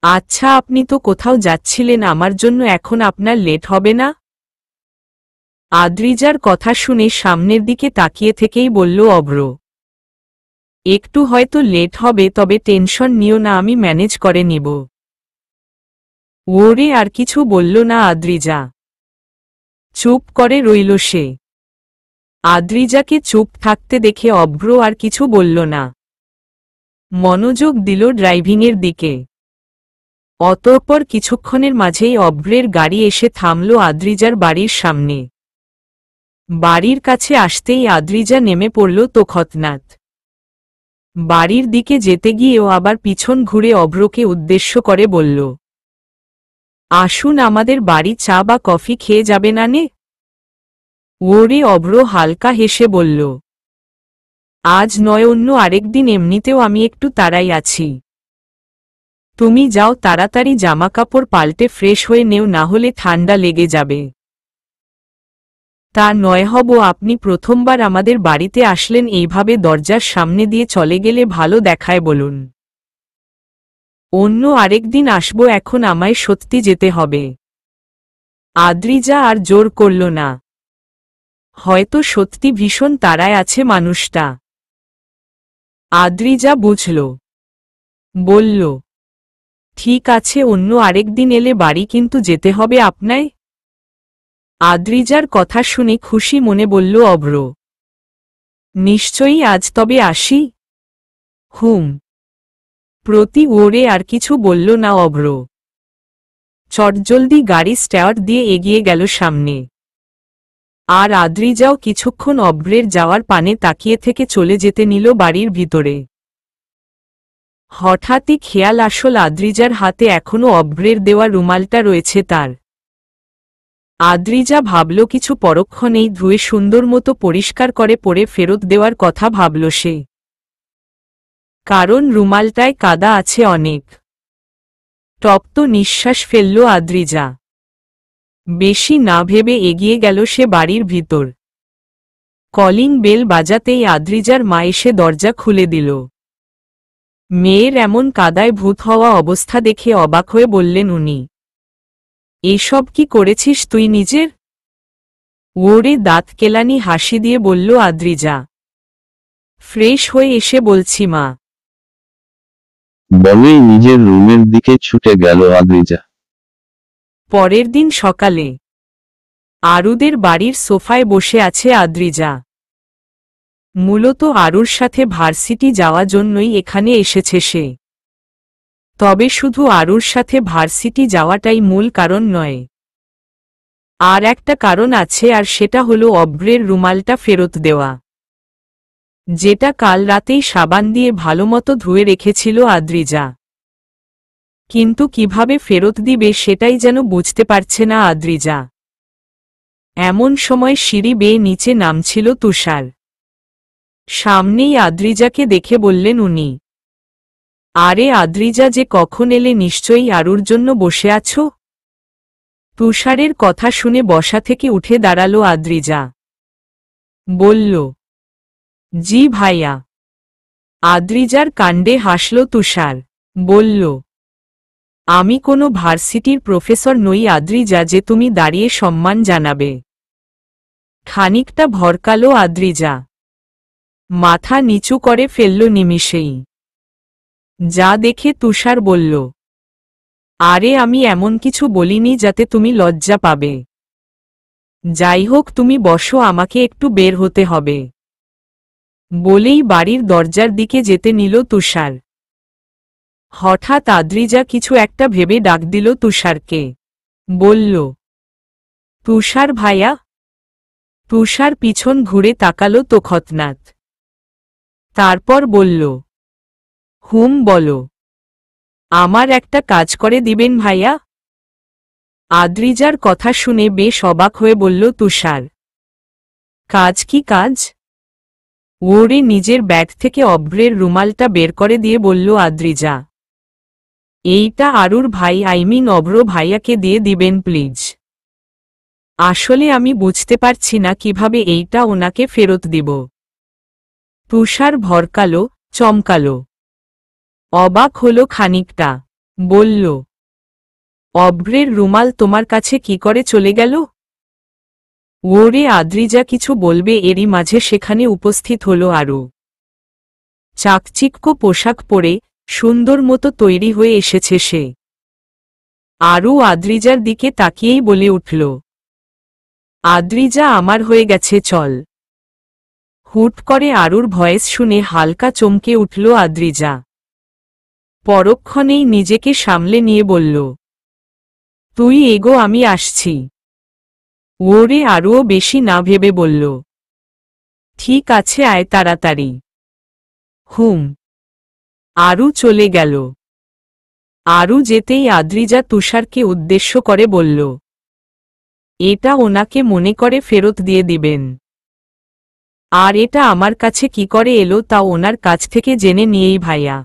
আচ্ছা আপনি তো কোথাও যাচ্ছিলেন, আমার জন্য এখন আপনার লেট হবে না? আদ্রিজার কথা শুনে সামনের দিকে তাকিয়ে থেকেই বলল অভ্র, একটু হয়তো লেট হবে, তবে টেনশন নিও না, আমি ম্যানেজ করে নিব। ওরে আর কিছু বলল না আদ্রিজা। চুপ করে রইল সে। আদ্রিজাকে চুপ থাকতে দেখে অভ্র আর কিছু বলল না, মনোযোগ দিল ড্রাইভিংয়ের দিকে। অতঃপর কিছুক্ষণের মাঝেই অভ্রের গাড়ি এসে থামল আদ্রিজার বাড়ির সামনে। বাড়ির কাছে আসতেই আদ্রিজা নেমে পড়ল তৎক্ষণাৎ। বাড়ির দিকে যেতে গিয়েও আবার পিছন ঘুরে অভ্রকে উদ্দেশ্য করে বলল, আসুন আমাদের বাড়ি, চা বা কফি খেয়ে যাবে না নে? ওরে অভ্র হালকা হেসে বলল, আজ নয়, অন্য আরেকদিন, এমনিতেও আমি একটু তাড়াই আছি। তুমি যাও তাড়াতাড়ি জামাকাপড় পাল্টে ফ্রেশ হয়ে নেও, না হলে ঠান্ডা লেগে যাবে। তা নয় হব, আপনি প্রথমবার আমাদের বাড়িতে আসলেন, এইভাবে দরজার সামনে দিয়ে চলে গেলে ভালো দেখায় বলুন? অন্য আরেকদিন আসব, এখন আমায় সত্যি যেতে হবে। আদ্রিজা আর জোর করল না। হয়তো সত্যি ভীষণ তাড়ায় আছে মানুষটা। আদ্রিজা বুঝল। বলল, ঠিক আছে, অন্য আরেকদিন এলে বাড়ি, কিন্তু যেতে হবে আপনায়। আদ্রিজার কথা শুনে খুশি মনে বলল অভ্র, নিশ্চয়ই, আজ তবে আসি। হুম। প্রতি ওরে আর কিছু বলল না অভ্র। চটজলদি গাড়ি স্টার্ট দিয়ে এগিয়ে গেল সামনে। আর আদ্রিজাও কিছুক্ষণ অভ্রের যাওয়ার পানে তাকিয়ে থেকে চলে যেতে নিল বাড়ির ভিতরে। হঠাৎই খেয়াল আসল আদ্রিজার হাতে এখনো অভ্রের দেওয়া রুমালটা রয়েছে তার। আদ্রিজা ভাবল কিছু পরক্ষণেই ধুয়ে সুন্দর মতো পরিষ্কার করে পরে ফেরত দেওয়ার কথা ভাবল সে, কারণ রুমালটায় কাদা আছে অনেক। তপ্ত নিঃশ্বাস ফেলল আদ্রিজা। বেশি না ভেবে এগিয়ে গেল সে বাড়ির ভিতর। কলিং বেল বাজাতেই আদ্রিজার মা এসে দরজা খুলে দিল। মেয়ের এমন কাদায় ভূত হওয়া অবস্থা দেখে অবাক হয়ে বললেন উনি, এসব কি করেছিস তুই নিজের? ওরে দাঁত কেলানি হাসি দিয়ে বলল আদ্রিজা, ফ্রেশ হয়ে এসে বলছি মা। বলেই নিজের রুমের দিকে ছুটে গেল আদ্রিজা। পরের দিন সকালে আরুদের বাড়ির সোফায় বসে আছে আদ্রিজা। মূলত আরুর সাথে ভার্সিটি যাওয়ার জন্যই এখানে এসেছে সে। তবে শুধু আরুর সাথে ভার্সিটি যাওয়াটাই মূল কারণ নয়, আর একটা কারণ আছে, আর সেটা হলো অভ্রের রুমালটা ফেরত দেওয়া, যেটা কাল রাতেই সাবান দিয়ে ভালোমতো ধুয়ে রেখেছিল আদ্রিজা। কিন্তু কিভাবে ফেরত দিবে সেটাই যেন বুঝতে পারছে না আদ্রিজা। এমন সময় সিঁড়ি বেয়ে নিচে নামছিল তুষার। সামনেই আদ্রিজাকে দেখে বললেন উনি, আরে আদ্রিজা, যে কখন এলে, নিশ্চয়ই আরুর জন্য বসে আছো? তুষারের কথা শুনে বসা থেকে উঠে দাঁড়ালো আদ্রিজা। বলল, জি ভাইয়া। আদ্রিজার কাণ্ডে হাসল তুষার। বলল, আমি কোনো ভার্সিটির প্রফেসর নই আদ্রিজা যে তুমি দাঁড়িয়ে সম্মান জানাবে। খানিকটা ভরকালো আদ্রিজা, মাথা নিচু করে ফেলল নিমিষেই। যা দেখে তুষার বলল, আরে আমি এমন কিছু বলিনি যাতে তুমি লজ্জা পাবে। যাই হোক, তুমি বসো, আমাকে একটু বের হতে হবে। বলেই বাড়ির দরজার দিকে যেতে নিল তুষার। হঠাৎ আদ্রিজা কিছু একটা ভেবে ডাক দিল তুষারকে। বলল, তুষার ভাইয়া। তুষার পিছন ঘুরে তাকালো তখতনাথ। তারপর বলল, বলো। আমার একটা কাজ করে দিবেন ভাইয়া? আদ্রিজার কথা শুনে বেশ অবাক হয়ে বলল তুষার, কাজ? কি কাজ? ওরে নিজের ব্যাগ থেকে অভ্রের রুমালটা বের করে দিয়ে বলল আদ্রিজা, এইটা আরুর ভাই, অভ্র ভাইয়াকে দিয়ে দিবেন প্লিজ। আসলে আমি বুঝতে পারছি না কিভাবে এইটা ওনাকে ফেরত দিব। তুষার ভরকালো, চমকালো, অবাক হল খানিকটা। বলল, অভ্রের রুমাল তোমার কাছে কি করে চলে গেল? ওরে আদ্রিজা কিছু বলবে এরই মাঝে সেখানে উপস্থিত হল আরু। চাকচিক্য পোশাক পরে সুন্দর মতো তৈরি হয়ে এসেছে সে। আরু আদ্রিজার দিকে তাকিয়েই বলে উঠল, আদ্রিজা, আমার হয়ে গেছে, চল। হুট করে আরুর ভয়েস শুনে হালকা চমকে উঠল আদ্রিজা। পরক্ষণেই নিজেকে সামলে নিয়ে বলল, তুই এগো, আমি আসছি। ওরে আরুও বেশি না ভেবে বলল, ঠিক আছে, আয় তাড়াতাড়ি। আরু চলে গেল। আরু যেতেই আদ্রিজা তুষারকে উদ্দেশ্য করে বলল, এটা ওনাকে মনে করে ফেরত দিয়ে দিবেন। আর এটা আমার কাছে কি করে এলো তা ওনার কাছ থেকে জেনে নিয়েই ভাইয়া।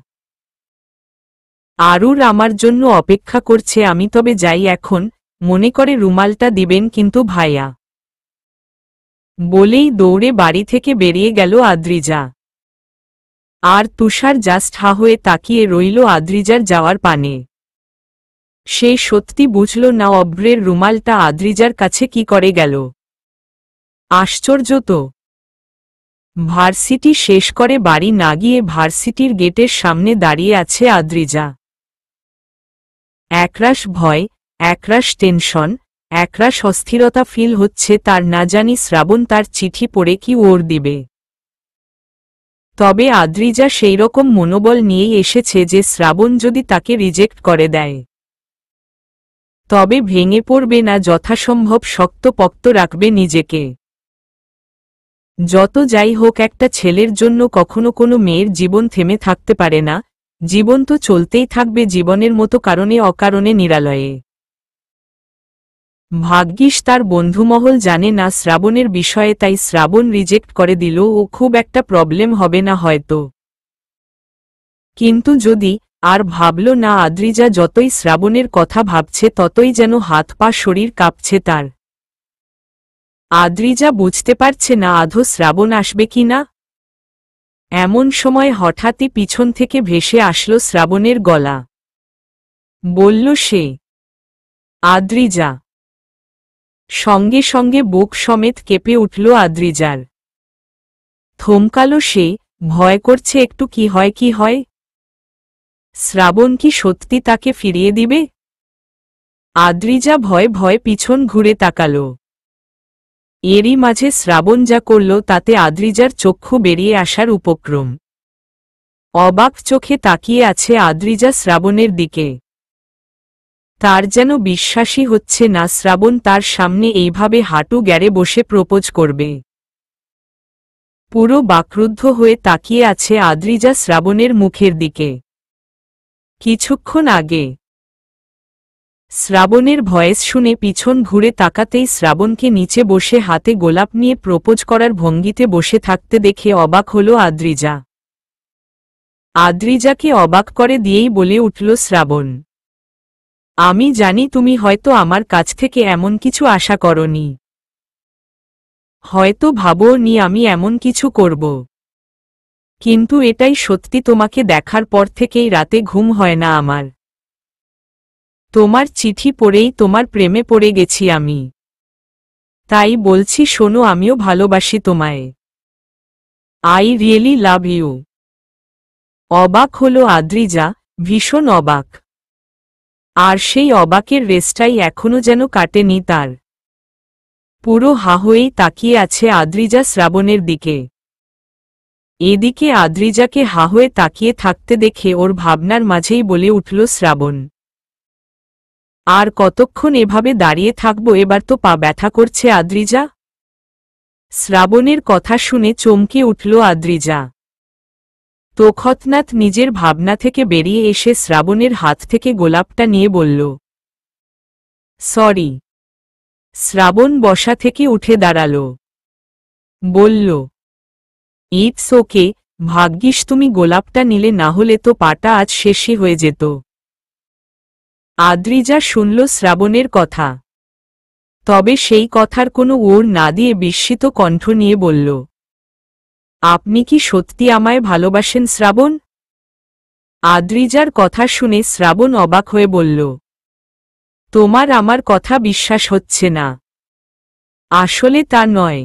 আরুর আমার জন্য অপেক্ষা করছে, আমি তবে যাই এখন, মনে করে রুমালটা দিবেন কিন্তু ভাইয়া। বলেই দৌড়ে বাড়ি থেকে বেরিয়ে গেল আদ্রিজা। আর তুষার জাস্ট হা হয়ে তাকিয়ে রইল আদ্রিজার যাওয়ার পানে। সে সত্যি বুঝল না অভ্রের রুমালটা আদ্রিজার কাছে কি করে গেল। আশ্চর্য তো। ভার্সিটি শেষ করে বাড়ি না গিয়ে ভার্সিটির গেটের সামনে দাঁড়িয়ে আছে আদ্রিজা। একরাশ ভয়, একরাশ টেনশন, একরাশ অস্থিরতা ফিল হচ্ছে তার, না জানি শ্রাবণ তার চিঠি পড়ে কি ওর দিবে। তবে আদ্রিজা সেইরকম মনোবল নিয়েই এসেছে যে শ্রাবণ যদি তাকে রিজেক্ট করে দেয় তবে ভেঙে পড়বে না, যথাসম্ভব শক্তপোক্ত রাখবে নিজেকে। যত যাই হোক, একটা ছেলের জন্য কখনো কোনো মেয়ের জীবন থেমে থাকতে পারে না, জীবন তো চলতেই থাকবে জীবনের মতো, কারণে অকারণে নিরালয়ে। ভাগ্যিস তার বন্ধুমহল জানে না শ্রাবণের বিষয়ে, তাই শ্রাবণ রিজেক্ট করে দিল, ও খুব একটা প্রবলেম হবে না হয়তো। কিন্তু যদি, আর ভাবল না আদ্রিজা যতই শ্রাবণের কথা ভাবছে ততই যেন হাত পা শরীর কাঁপছে তার। আদ্রিজা বুঝতে পারছে না আদৌ শ্রাবণ আসবে কি না। এমন সময় হঠাৎই পিছন থেকে ভেসে আসলো শ্রাবণের গলা। বলল সে, আদ্রিজা। সঙ্গে সঙ্গে বুক সমেত কেঁপে উঠল আদ্রিজার। থমকালো সে, ভয় করছে একটু, কি হয়? শ্রাবণ কি সত্যি তাকে ফিরিয়ে দিবে? আদ্রিজা ভয়ে ভয়ে পিছন ঘুরে তাকাল। এরই মাঝে শ্রাবণ যা করল তাতে আদ্রিজার চক্ষু বেরিয়ে আসার উপক্রম। অবাক চোখে তাকিয়ে আছে আদ্রিজা শ্রাবণের দিকে। তার যেন বিশ্বাসই হচ্ছে না শ্রাবণ তার সামনে এইভাবে হাঁটু গেড়ে বসে প্রপোজ করবে। পুরো বাকরুদ্ধ হয়ে তাকিয়ে আছে আদ্রিজা শ্রাবণের মুখের দিকে। কিছুক্ষণ আগে শ্রাবণের ভয়েস শুনে পিছন ঘুরে তাকাতেই শ্রাবণকে নিচে বসে হাতে গোলাপ নিয়ে প্রপোজ করার ভঙ্গিতে বসে থাকতে দেখে অবাক হল আদ্রিজা। আদ্রিজাকে অবাক করে দিয়েই বলে উঠল শ্রাবণ, আমি জানি তুমি হয়তো আমার কাছ থেকে এমন কিছু আশা করনি, হয়তো ভাবও নি আমি এমন কিছু করব, কিন্তু এটাই সত্যি, তোমাকে দেখার পর থেকেই রাতে ঘুম হয় না আমার। তোমার চিঠি পড়েই তোমার প্রেমে পড়ে গেছি আমি। তাই বলছি শোনো, আমিও ভালোবাসি তোমায়। I really love you. অবাক হল আদ্রিজা, ভীষণ অবাক। আর সেই অবাকের রেসটাই এখনো যেন কাটেনি তার। পুরো হা হয়েই তাকিয়ে আছে আদ্রিজা শ্রাবণের দিকে। এদিকে আদ্রিজাকে হা হয়ে তাকিয়ে থাকতে দেখে ওর ভাবনার মাঝেই বলে উঠল শ্রাবণ, আর কতক্ষণ এভাবে দাঁড়িয়ে থাকবো, এবার তো পা ব্যথা করছে আদ্রিজা। শ্রাবণের কথা শুনে চমকে উঠল আদ্রিজা। তৎক্ষণাৎ নিজের ভাবনা থেকে বেরিয়ে এসে শ্রাবণের হাত থেকে গোলাপটা নিয়ে বলল, সরি। শ্রাবণ বসা থেকে উঠে দাঁড়াল। বলল, ইটস ওকে, ভাগ্যিস তুমি গোলাপটা নিলে, না হলে তো পাটা আজ শেষই হয়ে যেত। আদ্রিজা শুনল শ্রাবণের কথা, তবে সেই কথার কোনো ওড় না দিয়ে বিস্মিত কণ্ঠ নিয়ে বলল, আপনি কি সত্যি আমায় ভালোবাসেন শ্রাবণ? আদ্রিজার কথা শুনে শ্রাবণ অবাক হয়ে বলল, তোমার আমার কথা বিশ্বাস হচ্ছে না? আসলে তা নয়।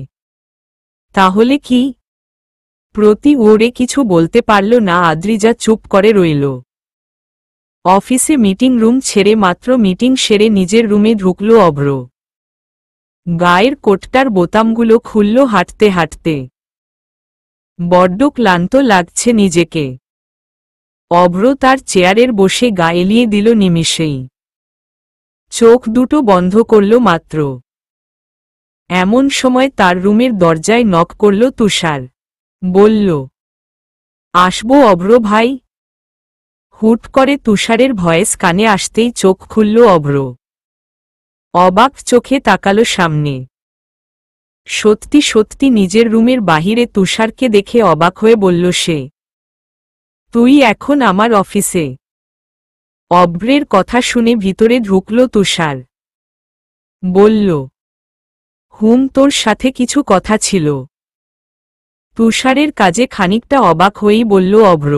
তাহলে কি? প্রতি ওড়ে কিছু বলতে পারল না আদ্রিজা, চুপ করে রইল। অফিসে মিটিং রুম ছেড়ে মাত্র মিটিং সেরে নিজের রুমে ঢুকল অভ্র। গায়ের কোটটার বোতামগুলো খুলল হাঁটতে হাঁটতে। বড্ড ক্লান্ত লাগছে নিজেকে। অভ্র তার চেয়ারের বসে গা এলিয়ে দিল নিমিষেই। চোখ দুটো বন্ধ করল মাত্র। এমন সময় তার রুমের দরজায় নক করল তুষার। বলল, আসবো অভ্র ভাই? হুট করে তুষারের ভয়েস কানে আসতেই চোখ খুলল অভ্র। অবাক চোখে তাকাল সামনে। সত্যি সত্যি নিজের রুমের বাহিরে তুষারকে দেখে অবাক হয়ে বলল সে, তুই এখন আমার অফিসে? অভ্রের কথা শুনে ভিতরে ঢুকল তুষার। বলল, তোর সাথে কিছু কথা ছিল। তুষারের কাজে খানিকটা অবাক হয়েই বলল অভ্র,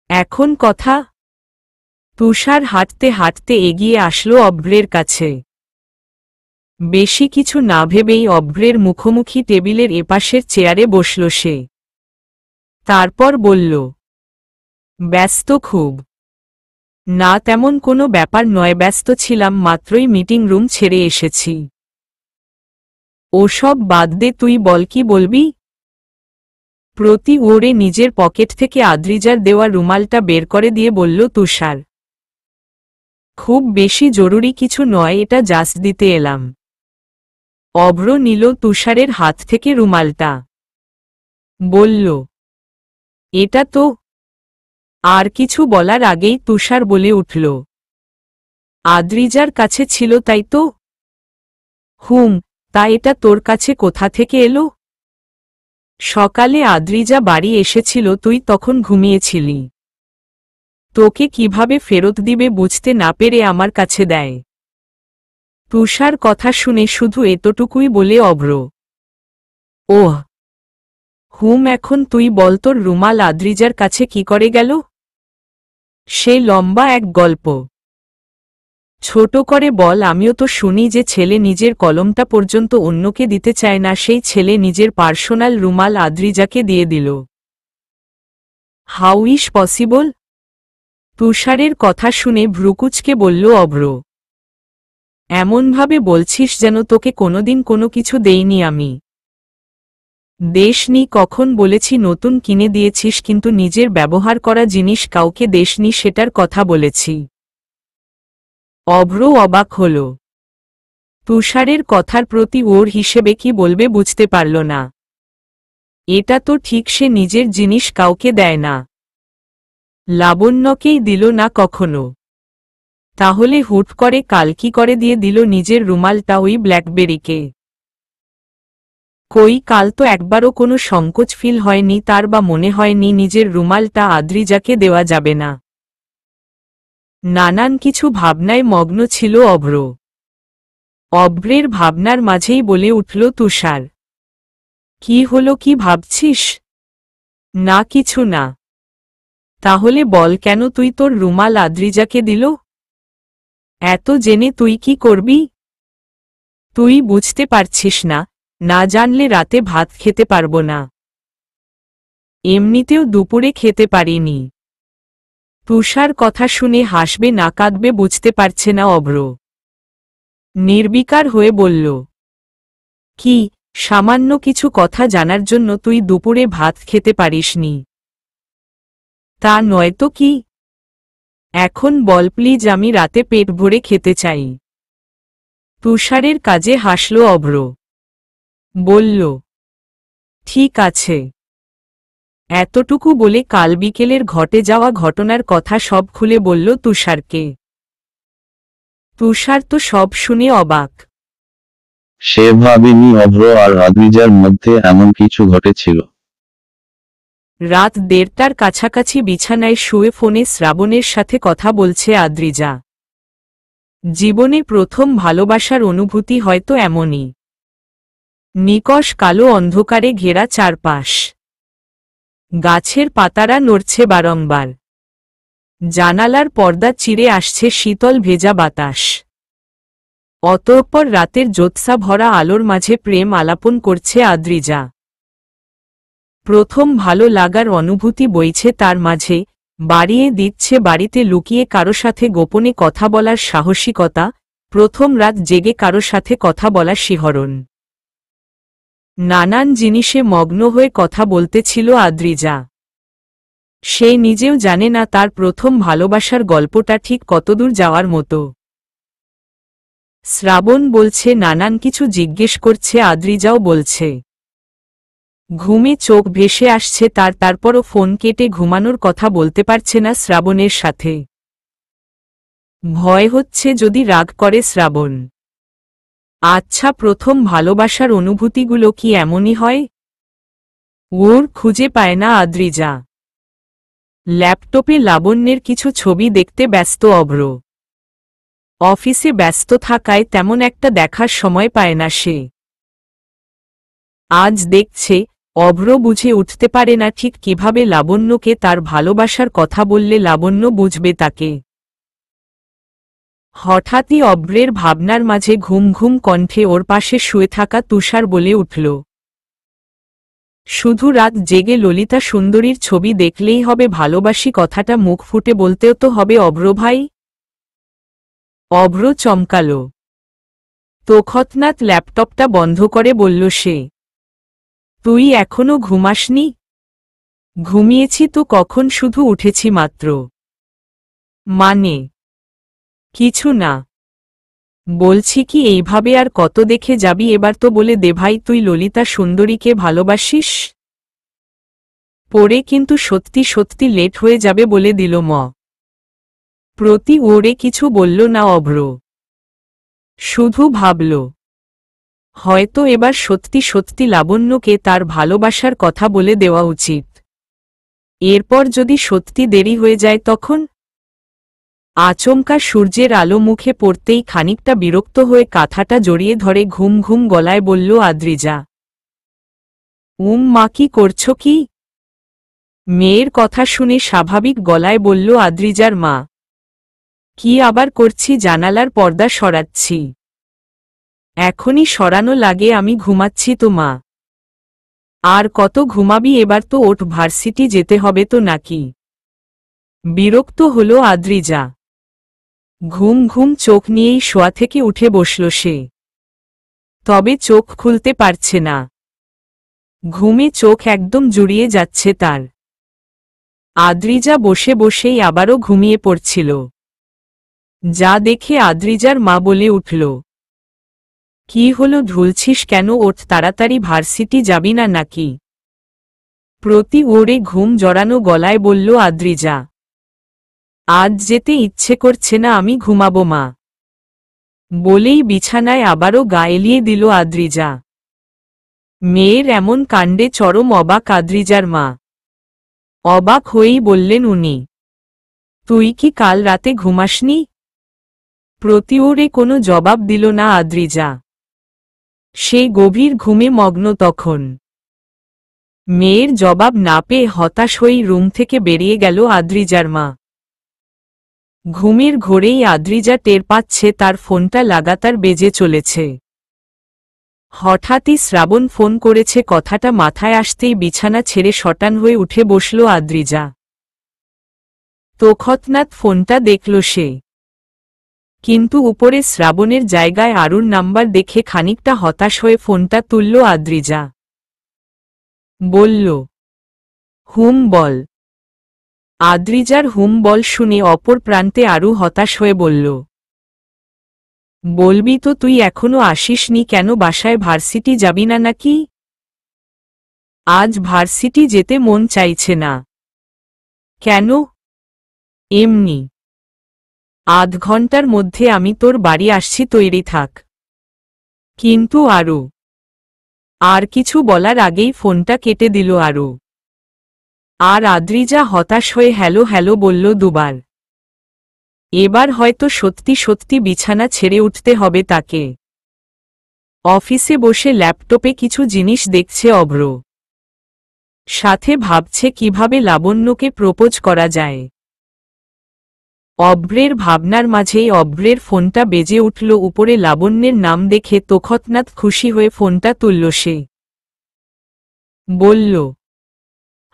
এখন কথা? তুষার হাঁটতে হাঁটতে এগিয়ে আসলো অভ্রের কাছে। বেশি কিছু না ভেবেই অভ্রের মুখোমুখি টেবিলের এপাশের চেয়ারে বসল সে। তারপর বলল, ব্যস্ত খুব? না, তেমন কোনো ব্যাপার নয়, ব্যস্ত ছিলাম, মাত্রই মিটিং রুম ছেড়ে এসেছি। ওসব বাদ দে, তুই বল কি বলবি? প্রতি ওড়ে নিজের পকেট থেকে আদ্রিজার দেওয়া রুমালটা বের করে দিয়ে বলল তুষার, খুব বেশি জরুরি কিছু নয়, এটা জাস্ট দিতে এলাম। অভ্র নিল তুষারের হাত থেকে রুমালটা। বলল, এটা তো। আর কিছু বলার আগেই তুষার বলে উঠল, আদ্রিজার কাছে ছিল তাই তো? তা এটা তোর কাছে কোথা থেকে এলো? সকালে আদ্রিজা বাড়ি এসেছিল, তুই তখন ঘুমিয়েছিলি। তোকে কিভাবে ফেরত দিবে বুঝতে না পেরে আমার কাছে দেয়। তুষার কথা শুনে শুধু এতটুকুই বলে অভ্র, ওহ। এখন তুই বল, তোর রুমাল আদ্রিজার কাছে কি করে গেল? সে লম্বা এক গল্প। ছোট করে বল। আমিও তো শুনি যে ছেলে নিজের কলমটা পর্যন্ত অন্যকে দিতে চায় না, সেই ছেলে নিজের পার্সোনাল রুমাল আদ্রিজাকে দিয়ে দিল। How is possible? তুষারের কথা শুনে ভ্রুকুচকে বলল অভ্র। এমনভাবে বলছিস যেন তোকে কোনোদিন কোনো কিছু দেইনি আমি। দেশনি কখন বলেছি? নতুন কিনে দিয়েছিস, কিন্তু নিজের ব্যবহার করা জিনিস কাউকে দেশনি সেটার কথা বলেছি। অভ্র অবাক হল। তুষারের কথার প্রতি ওর হিসেবে কি বলবে বুঝতে পারল না। এটা তো ঠিক, সে নিজের জিনিস কাউকে দেয় না। লাবণ্যকেই দিল না কখনো। তাহলে হুট করে কাল কি করে দিয়ে দিল নিজের রুমালটা ওই ব্ল্যাকবেরিকে? কই, কাল তো একবারও কোনো সংকোচ ফিল হয়নি তার, বা মনে হয়নি নিজের রুমালটা আদ্রিজাকে দেওয়া যাবে না। নানান কিছু ভাবনায় মগ্ন ছিল অভ্র। অভ্রের ভাবনার মাঝেই বলে উঠল তুষার, কি হলো, কি ভাবছিস? না কিছু না। তাহলে বল, কেন তুই তোর রুমাল আদ্রিজাকে দিল? এত জেনে তুই কি করবি? তুই বুঝতে পারছিস না? না জানলে রাতে ভাত খেতে পারবো না। এমনিতেও দুপুরে খেতে পারিনি। তুষার কথা শুনে হাসবে না কাঁদবে বুঝতে পারছে না অভ্র। নির্বিকার হয়ে বলল, কি, সামান্য কিছু কথা জানার জন্য তুই দুপুরে ভাত খেতে পারিসনি? তা নয়তো কি? এখন বল প্লিজ, আমি রাতে পেট ভরে খেতে চাই। তুষারের কাজে হাসল অভ্র। বলল, ঠিক আছে। এতটুকু বলে কাল বিকেলের ঘটে যাওয়া ঘটনার কথা সব খুলে বলল তুষারকে। তুষার তো সব শুনে অবাক। সে ভাবেনি অভ্র আর আদ্রিজার মধ্যে এমন কিছু ঘটেছিল। রাত 1:30টার কাছাকাছি বিছানায় শুয়ে ফোনে শ্রাবণের সাথে কথা বলছে আদ্রিজা। জীবনে প্রথম ভালোবাসার অনুভূতি হয়তো এমনই। নিকষ কালো অন্ধকারে ঘেরা চারপাশ। গাছের পাতারা নড়ছে বারংবার। জানালার পর্দা চিরে আসছে শীতল ভেজা বাতাস। অতঃপর রাতের জ্যোৎস্না ভরা আলোর মাঝে প্রেম আলাপন করছে আদ্রিজা। প্রথম ভালো লাগার অনুভূতি বইছে তার মাঝে, বাড়িয়ে দিচ্ছে বাড়িতে লুকিয়ে কারো সাথে গোপনে কথা বলার সাহসিকতা, প্রথম রাত জেগে কারো সাথে কথা বলার শিহরণ। নানান জিনিসে মগ্ন হয়ে কথা বলতেছিল আদ্রিজা। সে নিজেও জানে না তার প্রথম ভালোবাসার গল্পটা ঠিক কতদূর যাওয়ার মতো। শ্রাবণ বলছে, নানান কিছু জিজ্ঞেস করছে, আদ্রিজাও বলছে। ঘুমে চোখ ভেসে আসছে তার, তারপরও ফোন কেটে ঘুমানোর কথা বলতে পারছে না শ্রাবণের সাথে। ভয় হচ্ছে যদি রাগ করে শ্রাবণ। আচ্ছা, প্রথম ভালোবাসার অনুভূতিগুলো কি এমনই হয়? ওর খুঁজে পায় না আদ্রিজা। ল্যাপটপে লাবণ্যের কিছু ছবি দেখতে ব্যস্ত অভ্র। অফিসে ব্যস্ত থাকায় তেমন একটা দেখার সময় পায় না সে। আজ দেখছে, অভ্র বুঝে উঠতে পারে না ঠিক কিভাবে লাবণ্যকে তার ভালোবাসার কথা বললে লাবণ্য বুঝবে তাকে। হঠাৎই অভ্রের ভাবনার মাঝে ঘুম ঘুম কণ্ঠে ওর পাশে শুয়ে থাকা তুষার বলে উঠল, শুধু রাত জেগে ললিতা সুন্দরীর ছবি দেখলেই হবে ভালোবাসি কথাটা মুখ ফুটে বলতেও তো হবে অভ্র ভাই? অভ্র চমকাল। তৎক্ষণাৎ ল্যাপটপটা বন্ধ করে বলল সে, তুই এখনো ঘুমাসনি? ঘুমিয়েছি তো কখন, শুধু উঠেছি মাত্র। মানে? কিছু না। বলছি কি, এইভাবে আর কত দেখে যাবি? এবার তো বলে দে ভাই, তুই ললিতা সুন্দরীকে ভালোবাসিস? পরে কিন্তু সত্যি সত্যি লেট হয়ে যাবে বলে দিল ম প্রতি। ওরে কিছু বলল না অভ্র, শুধু ভাবল, হয়তো এবার সত্যি সত্যি লাবণ্যকে তার ভালোবাসার কথা বলে দেওয়া উচিত। এরপর যদি সত্যি দেরি হয়ে যায় তখন? আচমকা সূর্যের আলো মুখে পড়তেই খানিকটা বিরক্ত হয়ে কাঁথাটা জড়িয়ে ধরে ঘুম ঘুম গলায় বলল আদ্রিজা, মা কি করছো কি? মেয়ের কথা শুনে স্বাভাবিক গলায় বলল আদ্রিজার মা, কি আবার করছি, জানালার পর্দা সরাচ্ছি। এখনই সরানো লাগে, আমি ঘুমাচ্ছি তো মা। আর কত ঘুমাবি, এবার তো ওঠ, ভার্সিটি যেতে হবে তো নাকি? বিরক্ত হল আদ্রিজা। ঘুম ঘুম চোখ নিয়েই শোয়া থেকে উঠে বসল সে। তবে চোখ খুলতে পারছে না। ঘুমে চোখ একদম জুড়িয়ে যাচ্ছে তার। আদ্রিজা বসে বসেই আবারও ঘুমিয়ে পড়ছিল। যা দেখে আদ্রিজার মা বলে উঠল, কি হলো, ঢুলছিস কেন? ওঠ তাড়াতাড়ি, ভার্সিটি যাবি না নাকি? প্রতি ওরে ঘুম জড়ানো গলায় বলল আদ্রিজা। আজ যেতে ইচ্ছে করছে না, আমি ঘুমাবো মা। বলেই বিছানায় আবারও গা এলিয়ে দিল আদ্রিজা। মেয়ের এমন কাণ্ডে চরম অবাক আদ্রিজার মা। অবাক হয়েই বললেন উনি, তুই কি কাল রাতে ঘুমাসনি? প্রতি ওরে কোনো জবাব দিল না আদ্রিজা। সে গভীর ঘুমে মগ্ন তখন। মেয়ের জবাব না পেয়ে হতাশ হয়েই রুম থেকে বেরিয়ে গেল আদ্রিজার মা। ঘুমের ঘোরেই আদ্রিজা টের পাচ্ছে তার ফোনটা লাগাতার বেজে চলেছে। হঠাৎই শ্রাবণ ফোন করেছে কথাটা মাথায় আসতেই বিছানা ছেড়ে শটান হয়ে উঠে বসল আদ্রিজা। তৎক্ষণাৎ ফোনটা দেখল সে। কিন্তু উপরে শ্রাবণের জায়গায় আরুর নাম্বার দেখে খানিকটা হতাশ হয়ে ফোনটা তুলল আদ্রিজা। বলল, হুম বল। আদ্রিজার হুম বল শুনে অপর প্রান্তে আরু হতাশ হয়ে বলল, বলবি তো, তুই এখনো আসিসনি কেন বাসায়? ভার্সিটি যাবি না নাকি? আজ ভার্সিটি যেতে মন চাইছে না। কেন? এমনি। আধ ঘন্টার মধ্যে আমি তোর বাড়ি আসছি, তৈরি থাক। কিন্তু আরু। আর কিছু বলার আগেই ফোনটা কেটে দিল আরু। আর আদ্রিজা হতাশ হয়ে হ্যালো হ্যালো বলল দুবার। এবার হয়তো সত্যি সত্যি বিছানা ছেড়ে উঠতে হবে তাকে। অফিসে বসে ল্যাপটপে কিছু জিনিস দেখছে অভ্র। সাথে ভাবছে কিভাবে লাবণ্যকে প্রপোজ করা যায়। অভ্রের ভাবনার মাঝেই অভ্রের ফোনটা বেজে উঠল। উপরে লাবণ্যের নাম দেখে তৎক্ষণাৎ খুশি হয়ে ফোনটা তুলল সে। বলল,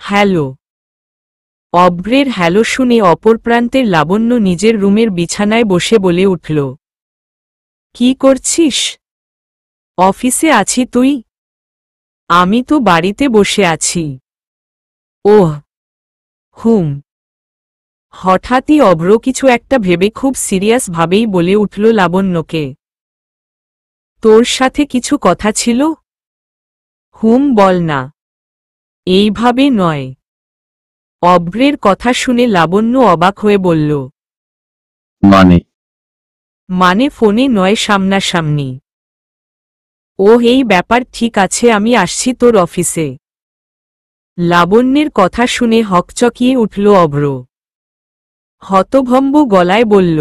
হ্যালো। অভ্রের হ্যালো শুনে অপর প্রান্তের লাবণ্য নিজের রুমের বিছানায় বসে বলে উঠল, কি করছিস? অফিসে আছি, তুই? আমি তো বাড়িতে বসে আছি। ওহ, হুম। হঠাৎই অভ্র কিছু একটা ভেবে খুব সিরিয়াস ভাবেই বলে উঠল লাবণ্যকে, তোর সাথে কিছু কথা ছিল? হুম বল না। এইভাবে নয়। অভ্রের কথা শুনে লাবণ্য অবাক হয়ে বলল, মানে ফোনে নয়, সামনাসামনি। ও, এই ব্যাপার, ঠিক আছে, আমি আসছি তোর অফিসে। লাবণ্যের কথা শুনে হকচকিয়ে উঠল অভ্র। হতভম্ব গলায় বলল,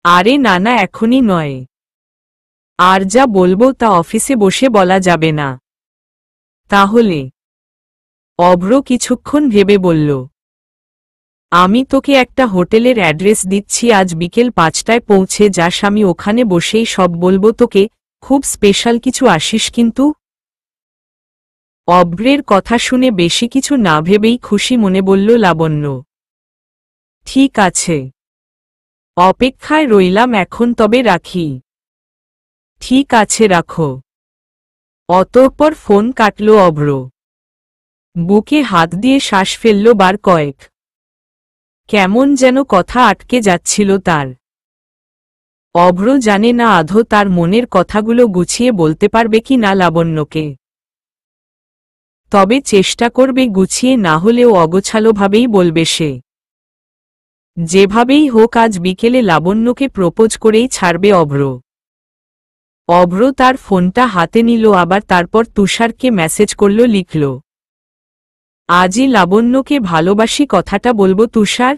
আরে না না, এখনই নয়। আর যা বলবো তা অফিসে বসে বলা যাবে না। তাহলে? অভ্র কিছুক্ষণ ভেবে বলল, আমি তোকে একটা হোটেলের অ্যাড্রেস দিচ্ছি, আজ বিকেল 5টায় পৌঁছে যাস, আমি ওখানে বসেই সব বলবো তোকে। খুব স্পেশাল কিছু আসিস কিন্তু। অভ্রের কথা শুনে বেশি কিছু না ভেবেই খুশি মনে বলল লাবণ্য, ঠিক আছে। অপেক্ষায় রইলাম এখন, তবে রাখি। ঠিক আছে, রাখো। অতঃপর ফোন কাটল অভ্র। বুকে হাত দিয়ে শ্বাস ফেলল বার কয়েক। কেমন যেন কথা আটকে যাচ্ছিল তার। অভ্র জানে না আদৌ তার মনের কথাগুলো গুছিয়ে বলতে পারবে কি না লাবণ্যকে। তবে চেষ্টা করবে, গুছিয়ে না হলেও অগোছালোভাবেই বলবে সে। যেভাবেই হোক আজ বিকেলে লাবণ্যকে প্রপোজ করেই ছাড়বে অভ্র। অভ্র তার ফোনটা হাতে নিল, আবার তারপর তুষারকে মেসেজ করল, লিখল, আজই লাবণ্যকে ভালোবাসি কথাটা বলবো তুষার,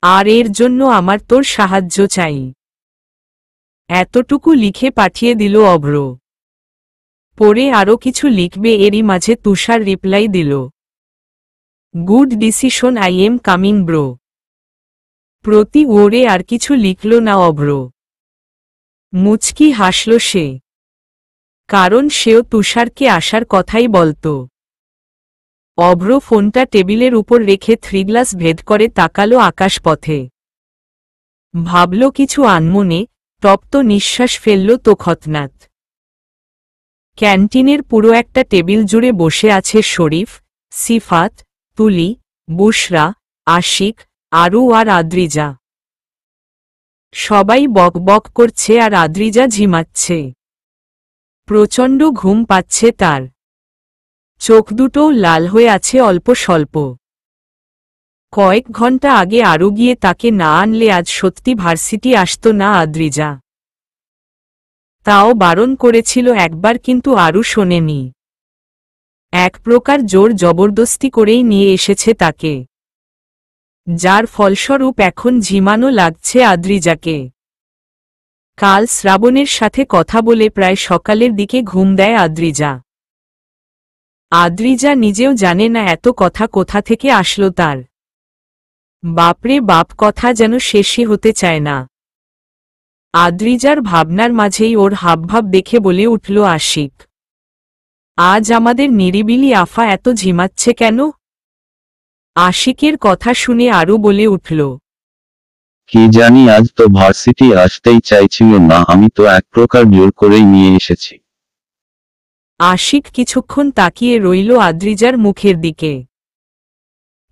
আর এর জন্য আমার তোর সাহায্য চাই। এতটুকু লিখে পাঠিয়ে দিল অভ্র। পরে আরও কিছু লিখবে, এরই মাঝে তুষার রিপ্লাই দিল, good decision, I am coming bro. প্রতি ওরে আর কিছু লিখল না অভ্র। মুচকি হাসল সে, কারণ সেও তুষারকে আসার কথাই বলত। অভ্র ফোনটা টেবিলের উপর রেখে 3 গ্লাস ভেদ করে তাকালো আকাশপথে। ভাবল কিছু আনমনে, তপ্ত নিঃশ্বাস ফেলল তোখতনাথ। ক্যান্টিনের পুরো একটা টেবিল জুড়ে বসে আছে শরীফ, সিফাত, তুলি, বুশরা, আশিক, আরু আর আদ্রিজা। সবাই বক বক করছে আর আদ্রিজা ঝিমাচ্ছে। প্রচণ্ড ঘুম পাচ্ছে তার। চোখ দুটোও লাল হয়ে আছে অল্প স্বল্প। কয়েক ঘন্টা আগে আরু গিয়ে তাকে না আনলে আজ সত্যি ভার্সিটি আসতো না আদ্রিজা। তাও বারণ করেছিল একবার, কিন্তু আরু শোনেনি। এক প্রকার জোর জবরদস্তি করেই নিয়ে এসেছে তাকে, যার ফলস্বরূপ এখন ঝিমানো লাগছে আদ্রিজাকে। কাল শ্রাবণের সাথে কথা বলে প্রায় সকালের দিকে ঘুম দেয় আদ্রিজা। আদ্রিজা নিজেও জানে না এত কথা কোথা থেকে আসলো তার। বাপরে বাপ, কথা যেন শেষই হতে চায় না। আদ্রিজার ভাবনার মাঝেই ওর হাবভাব দেখে বলে উঠল আশিক, আজ আমাদের নিরিবিলি আফা এত ঝিমাচ্ছে কেন? আশিকের কথা শুনে আরু বলে উঠল, কি জানি, আজ তো ভার্সিটি আসতেই চাইছিল না, আমি তো এক প্রকার জোর করেই নিয়ে এসেছি। আশিক কিছুক্ষণ তাকিয়ে রইল আদ্রিজার মুখের দিকে।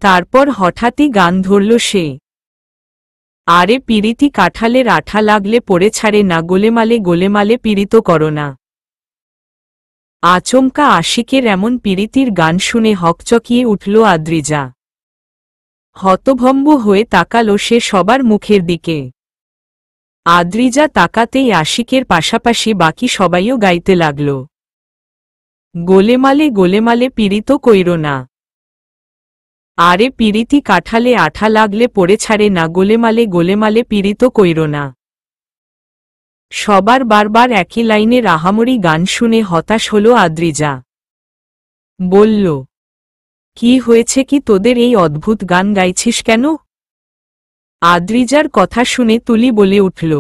তারপর হঠাৎই গান ধরল সে, আরে পিরিতি কাঁঠালের আঠা লাগলে পড়ে ছাড়ে না, গোলেমালে গোলেমালে পীড়িত করো না। আচমকা আশিকের এমন পীড়িতির গান শুনে হকচকিয়ে উঠল আদ্রিজা। হতভম্ব হয়ে তাকালো সে সবার মুখের দিকে। আদ্রিজা তাকাতেই আশিকের পাশাপাশি বাকি সবাইও গাইতে লাগল, গোলেমালে গোলেমালে পীড়িত কইরো না। আরে পিরিতি কাঁঠালে আঠা লাগলে পড়ে ছাড়ে না, গোলেমালে গোলেমালে পীড়িত কইরো না। সবার বারবার একই লাইনের আহামরি গান শুনে হতাশ হল আদ্রিজা। বলল, কি হয়েছে কি তোদের, এই অদ্ভুত গান গাইছিস কেন? আদ্রিজার কথা শুনে তুলি বলে উঠল,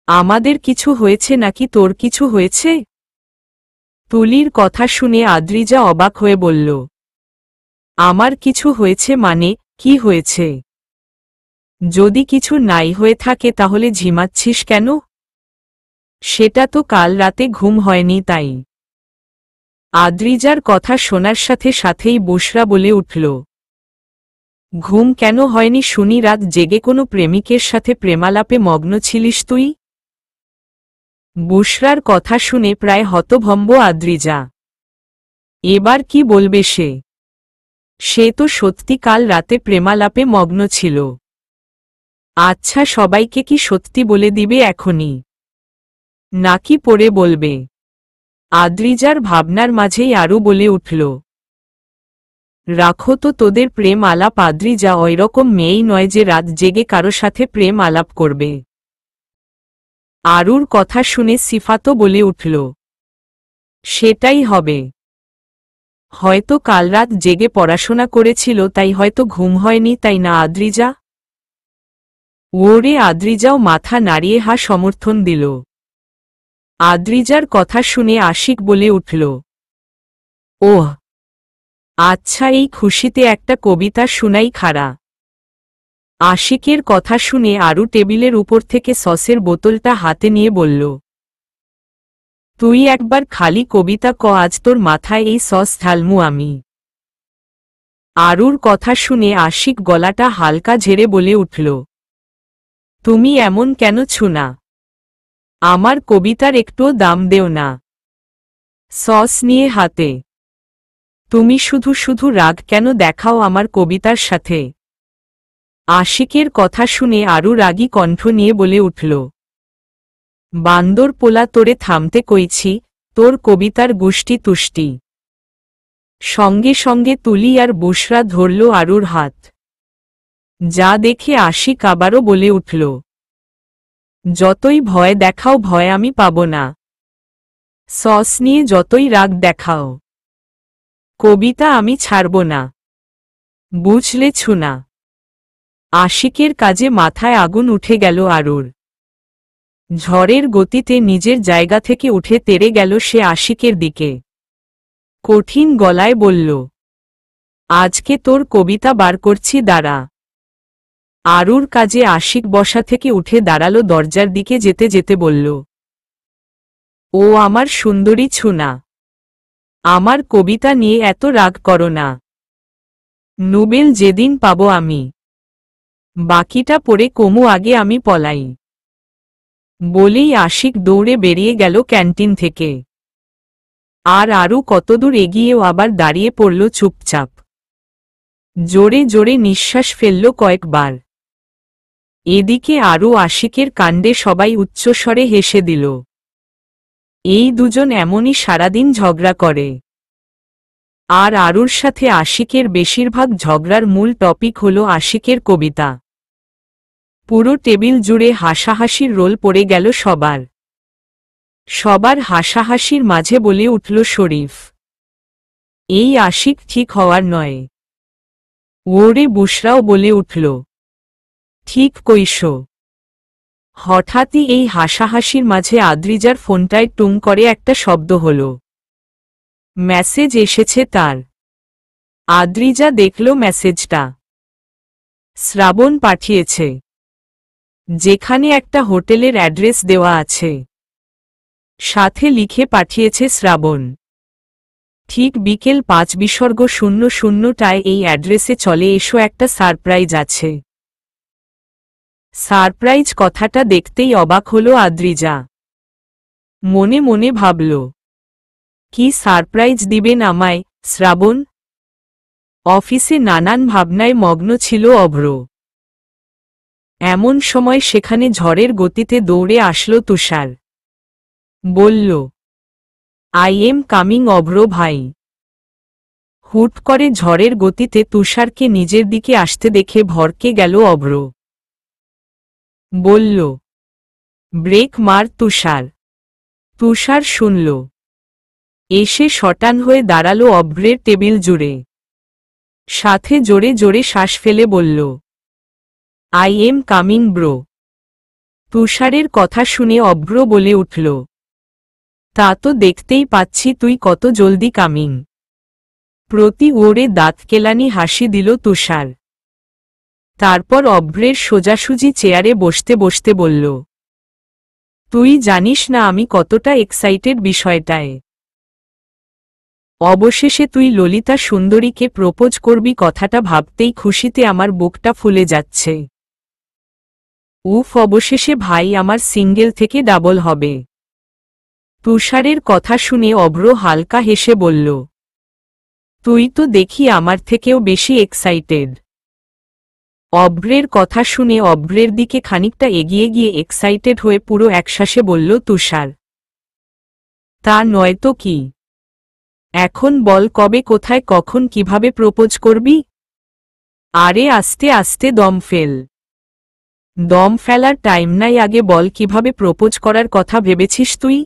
আমাদের কিছু হয়েছে নাকি তোর কিছু হয়েছে? তুলির কথা শুনে আদ্রিজা অবাক হয়ে বলল, আমার কিছু হয়েছে মানে, কি হয়েছে? যদি কিছু নাই হয়ে থাকে তাহলে ঝিমাচ্ছিস কেন? সেটা তো কাল রাতে ঘুম হয়নি তাই। আদ্রিজার কথা শোনার সাথে সাথেই বুশরা বলে উঠল, ঘুম কেন হয়নি শুনি, রাত জেগে কোনো প্রেমিকের সাথে প্রেমালাপে মগ্ন ছিলিস তুই? বুশরার কথা শুনে প্রায় হতভম্ব আদ্রিজা। এবার কি বলবে সে? সে তো সত্যি কাল রাতে প্রেমালাপে মগ্ন ছিল। আচ্ছা, সবাইকে কি সত্যি বলে দিবে এখনই, নাকি পরে বলবে? আদ্রিজার ভাবনার মাঝেই আরু বলে উঠল, রাখো তো তোদের প্রেম আলাপ। আদ্রিজা ওইরকম মেয়েই নয় যে রাত জেগে কারো সাথে প্রেম আলাপ করবে। আরুর কথা শুনে সিফাতও বলে উঠল, সেটাই হবে। হয়তো কাল রাত জেগে পড়াশোনা করেছিল তাই হয়তো ঘুম হয়নি, তাই না আদ্রিজা? ওরে আদ্রিজাও মাথা নাড়িয়ে হা সমর্থন দিল। আদ্রিজার কথা শুনে আশিক বলে উঠল, ওহ আচ্ছা, এই খুশিতে একটা কবিতা শুনাই খাড়া। আশিকের কথা শুনে আরু টেবিলের উপর থেকে সসের বোতলটা হাতে নিয়ে বলল, তুই একবার খালি কবিতা ক, আজ তোর মাথায় এই সস ঢালমু আমি। আরুর কথা শুনে আশিক গলাটা হালকা ঝেড়ে বলে উঠল, তুমি এমন কেন ছুনা? আমার কবিতার একটুও দাম দেও না? সস নিয়ে হাতে তুমি শুধু শুধু রাগ কেন দেখাও আমার কবিতার সাথে? আশিকের কথা শুনে আরু রাগী কণ্ঠ নিয়ে বলে উঠল, বান্দর পোলা, তোরে থামতে কইছি, তোর কবিতার গুষ্টি তুষ্টি। সঙ্গে সঙ্গে তুলি আর বুশরা ধরল আরুর হাত। যা দেখে আশিক আবারও বলে উঠল, যতই ভয় দেখাও ভয় আমি পাব না। সস নিয়ে যতই রাগ দেখাও, কবিতা আমি ছাড়ব না, বুঝলে ছুনা? আশিকের কাজে মাথায় আগুন উঠে গেল আরুর। ঝড়ের গতিতে নিজের জায়গা থেকে উঠে তেড়ে গেল সে আশিকের দিকে। কঠিন গলায় বলল, আজকে তোর কবিতা বার করছি, দাঁড়া। আরুর কাজে আশিক বসা থেকে উঠে দাঁড়ালো, দরজার দিকে যেতে যেতে বলল, ও আমার সুন্দরী ছুনা, আমার কবিতা নিয়ে এত রাগ করো না। নোবেল যেদিন পাবো আমি, বাকিটা পড়ে কমু, আগে আমি পলাই। বলেই আশিক দৌড়ে বেরিয়ে গেল ক্যান্টিন থেকে। আর আরু কতদূর এগিয়েও আবার দাঁড়িয়ে পড়ল চুপচাপ। জোরে জোরে নিঃশ্বাস ফেলল কয়েকবার। এদিকে আরু আশিকের কাণ্ডে সবাই উচ্চস্বরে হেসে দিল। এই দুজন এমনই সারাদিন ঝগড়া করে। আর আরুর সাথে আশিকের বেশিরভাগ ঝগড়ার মূল টপিক হল আশিকের কবিতা। পুরো টেবিল জুড়ে হাসাহাসির রোল পড়ে গেল সবার। সবার হাসাহাসির মাঝে বলে উঠল শরীফ, এই আশিক ঠিক হওয়ার নয়। ওরে বুশরাও বলে উঠল, ঠিক কইস। হঠাৎই এই হাসাহাসির মাঝে আদ্রিজার ফোনটায় টুং করে একটা শব্দ হল। মেসেজ এসেছে তার। আদ্রিজা দেখল মেসেজটা। শ্রাবণ পাঠিয়েছে, যেখানে একটা হোটেলের অ্যাড্রেস দেওয়া আছে। সাথে লিখে পাঠিয়েছে শ্রাবণ, ঠিক বিকেল 5:00 এই অ্যাড্রেসে চলে এসো, একটা সারপ্রাইজ আছে। সারপ্রাইজ কথাটা দেখতেই অবাক হলো আদ্রিজা। মনে মনে ভাবল, কি সারপ্রাইজ দিবেন আমায় শ্রাবণ? অফিসে নানান ভাবনায় মগ্ন ছিল অভ্র। এমন সময় সেখানে ঝড়ের গতিতে দৌড়ে আসলো তুষার। বলল, আই এম কামিং অভ্র ভাই। হুট করে ঝড়ের গতিতে তুষারকে নিজের দিকে আসতে দেখে ভরকে গেল অভ্র। বলল, ব্রেক মার তুষার। তুষার শুনল, এসে শটান হয়ে দাঁড়ালো অভ্রের টেবিল জুড়ে। সাথে জোরে জোরে শ্বাস ফেলে বলল, আই এম কামিং ব্রো। তুষারের কথা শুনে অভ্র বলে উঠল, তা তো দেখতেই পাচ্ছি তুই কত জলদি কামিং। প্রতি ওরে দাঁত কেলানি হাসি দিল তুষার। তারপর অভ্রের সোজাসুজি চেয়ারে বসতে বসতে বলল, তুই জানিস না আমি কতটা এক্সাইটেড বিষয়টায়। অবশেষে তুই ললিতা সুন্দরীকে প্রপোজ করবি, কথাটা ভাবতেই খুশিতে আমার বুকটা ফুলে যাচ্ছে। উফ, অবশেষে ভাই আমার সিঙ্গেল থেকে ডাবল হবে। তুষারের কথা শুনে অভ্র হালকা হেসে বলল, তুই তো দেখি আমার থেকেও বেশি এক্সাইটেড। অভ্রের কথা শুনে অভ্রের দিকে খানিকটা এগিয়ে গিয়ে এক্সাইটেড হয়ে পুরো একশ্বাসে বলল তুষার, তা নয়তো কি। এখন বল, কবে, কোথায়, কখন, কিভাবে প্রপোজ করবি? আরে আস্তে আস্তে দম ফেল। দম ফেলার টাইম নাই, আগে বল কিভাবে প্রপোজ করার কথা ভেবেছিস তুই?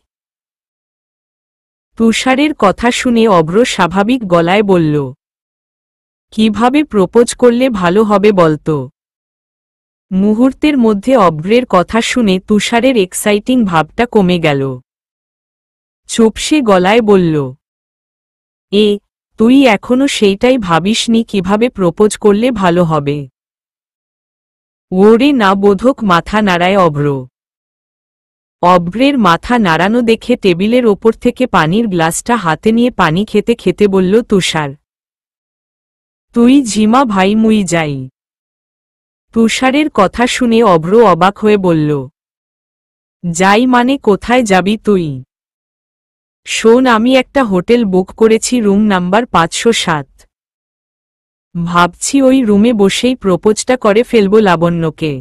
তুষারের কথা শুনে অভ্র স্বাভাবিক গলায় বলল, কিভাবে প্রপোজ করলে ভালো হবে বলতো? মুহূর্তের মধ্যে অভ্রের কথা শুনে তুষারের এক্সাইটিং ভাবটা কমে গেল। চুপসে গলায় বলল, তুই এখনো সেইটাই ভাবিসনি কিভাবে প্রপোজ করলে ভালো হবে? ওরে না, বোধক মাথা নাড়ায় অভ্র। অভ্রের মাথা নাড়ানো দেখে টেবিলের ওপর থেকে পানির গ্লাসটা হাতে নিয়ে পানি খেতে খেতে বলল তুষার, তুই ঝিমা ভাই, মুই যাই। তুষারের কথা শুনে অভ্র অবাক হয়ে বলল, যাই মানে কোথায় যাবি তুই? শোন, আমি একটা হোটেল বুক করেছি, রুম নাম্বার 507। ভাবছি ওই রুমে বসেই প্রপোজটা করে ফেলব লাবণ্যকে।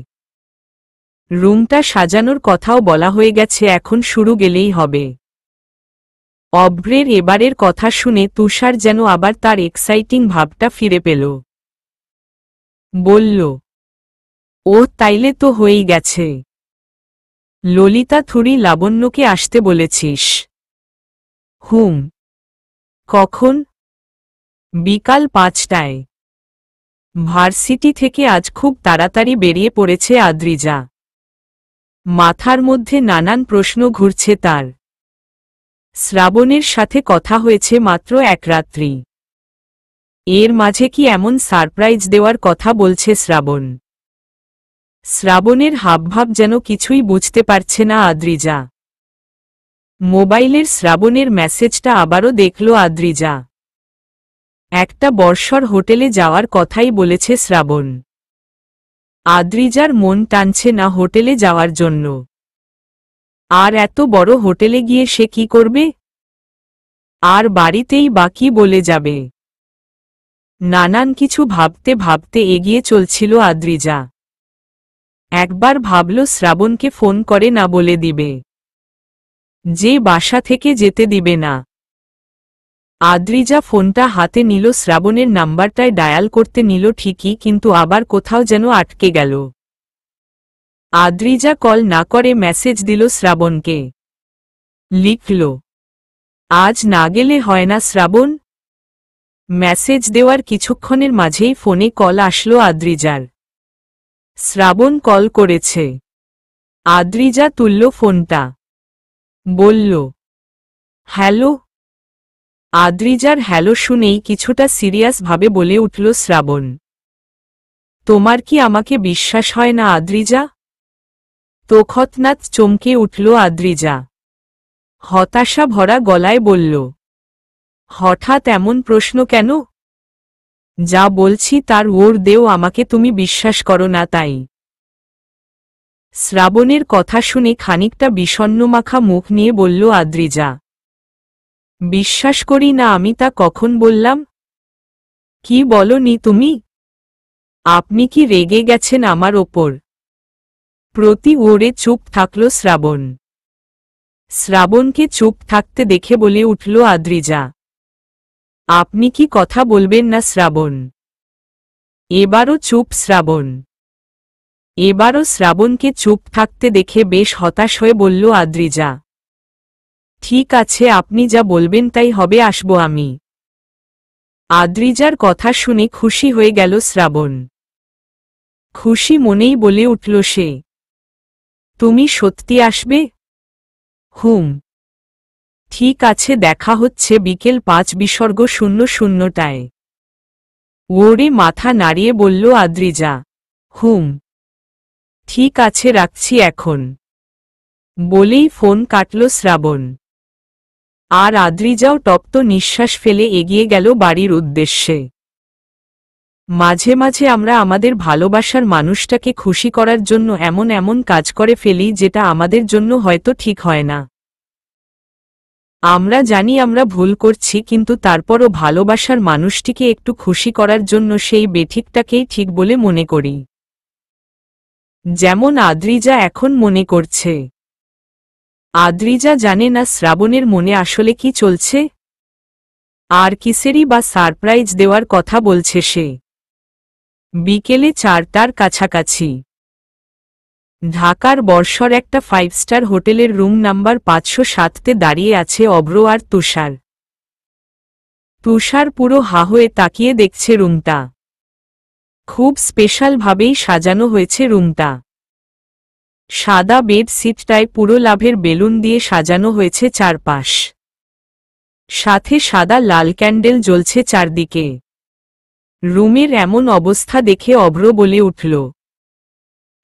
রুমটা সাজানোর কথাও বলা হয়ে গেছে, এখন শুরু গেলেই হবে। অভ্রের এবারের কথা শুনে তুষার যেন আবার তার এক্সাইটিং ভাবটা ফিরে পেল। বলল, ও তাইলে তো হয়েই গেছে। ললিতা থুরি লাবণ্যকে আসতে বলেছিস? হুম। কখন? বিকাল 5টায়। ভার্সিটি থেকে আজ খুব তাড়াতাড়ি বেরিয়ে পড়েছে আদ্রিজা। মাথার মধ্যে নানান প্রশ্ন ঘুরছে তার। শ্রাবণের সাথে কথা হয়েছে মাত্র এক রাত্রি। এর মাঝে কি এমন সারপ্রাইজ দেওয়ার কথা বলছে শ্রাবণ? শ্রাবণের হাবভাব যেন কিছুই বুঝতে পারছে না আদ্রিজা। মোবাইলের শ্রাবণের মেসেজটা আবারও দেখল আদ্রিজা। একটা বর্ষর হোটেলে যাওয়ার কথাই বলেছে শ্রাবণ। আদ্রিজার মন টানছে না হোটেলে যাওয়ার জন্য। আর এত বড় হোটেলে গিয়ে সে কি করবে? আর বাড়িতেই বা কি বলে যাবে? নানান কিছু ভাবতে ভাবতে এগিয়ে চলছিল আদ্রিজা। একবার ভাবল শ্রাবণকে ফোন করে না বলে দিবে, যে বাসা থেকে যেতে দিবে না। আদ্রিজা ফোনটা হাতে নিল, শ্রাবণের নাম্বারটায় ডায়াল করতে নিল ঠিকই, কিন্তু আবার কোথাও যেন আটকে গেল। আদ্রিজা কল না করে মেসেজ দিল শ্রাবণকে। লিখল, আজ না গেলে হয় না শ্রাবণ। মেসেজ দেওয়ার কিছুক্ষণের মাঝেই ফোনে কল আসলো আদ্রিজার। শ্রাবণ কল করেছে। আদ্রিজা তুলল ফোনটা, বলল, হ্যালো। আদ্রিজার হ্যালো শুনেই কিছুটা সিরিয়াস ভাবে বলে উঠল শ্রাবণ, তোমার কি আমাকে বিশ্বাস হয় না আদ্রিজা? তৎক্ষণাৎ চমকে উঠল আদ্রিজা। হতাশা ভরা গলায় বলল, হঠাৎ এমন প্রশ্ন কেন? যা বলছি তার ওর দেও, আমাকে তুমি বিশ্বাস করো না তাই। শ্রাবণের কথা শুনে খানিকটা বিষণ্ণমাখা মুখ নিয়ে বলল আদ্রিজা, বিশ্বাস করি না আমি তা কখন বললাম? কি বলনি তুমি? আপনি কি রেগে গেছেন আমার ওপর? প্রতি ওরে চুপ থাকল শ্রাবণ। শ্রাবণকে চুপ থাকতে দেখে বলে উঠল আদ্রিজা, আপনি কি কথা বলবেন না শ্রাবণ? এবারও চুপ শ্রাবণ। এবারও শ্রাবণকে চুপ থাকতে দেখে বেশ হতাশ হয়ে বলল আদ্রিজা, ঠিক আছে, আপনি যা বলবেন তাই হবে, আসবো আমি। আদ্রিজার কথা শুনে খুশি হয়ে গেল শ্রাবণ। খুশি মনেই বলে উঠল সে, তুমি সত্যি আসবে? হুম, ঠিক আছে, দেখা হচ্ছে বিকেল 5:00টায়। ওরে মাথা নাড়িয়ে বলল আদ্রিজা, হুম, ঠিক আছে, রাখছি এখন। বলেই ফোন কাটল শ্রাবণ। আর আদ্রিজাও তপ্ত নিঃশ্বাস ফেলে এগিয়ে গেল বাড়ির উদ্দেশ্যে। মাঝে মাঝে আমরা আমাদের ভালোবাসার মানুষটাকে খুশি করার জন্য এমন এমন কাজ করে ফেলি যেটা আমাদের জন্য হয়তো ঠিক হয় না। আমরা জানি আমরা ভুল করছি, কিন্তু তারপরও ভালোবাসার মানুষটিকে একটু খুশি করার জন্য সেই বেঠিকটাকেই ঠিক বলে মনে করি। যেমন আদ্রিজা এখন মনে করছে। আদ্রিজা জানে না শ্রাবণের মনে আসলে কি চলছে, আর কিসেরই বা সারপ্রাইজ দেওয়ার কথা বলছে সে। বিকেলে 4টার কাছাকাছি ঢাকার বর্ষর একটা 5 স্টার হোটেলের রুম নাম্বার 507তে দাঁড়িয়ে আছে অভ্র আর তুষার। তুষার পুরো হা হয়ে তাকিয়ে দেখছে রুমটা। খুব স্পেশালভাবেই সাজানো হয়েছে রুমটা। সাদা বেড সিটটায় পুরো লাভের বেলুন দিয়ে সাজানো হয়েছে চারপাশ। সাথে সাদা লাল ক্যান্ডেল জ্বলছে চারদিকে। রুমের এমন অবস্থা দেখে অভ্র বলে উঠল,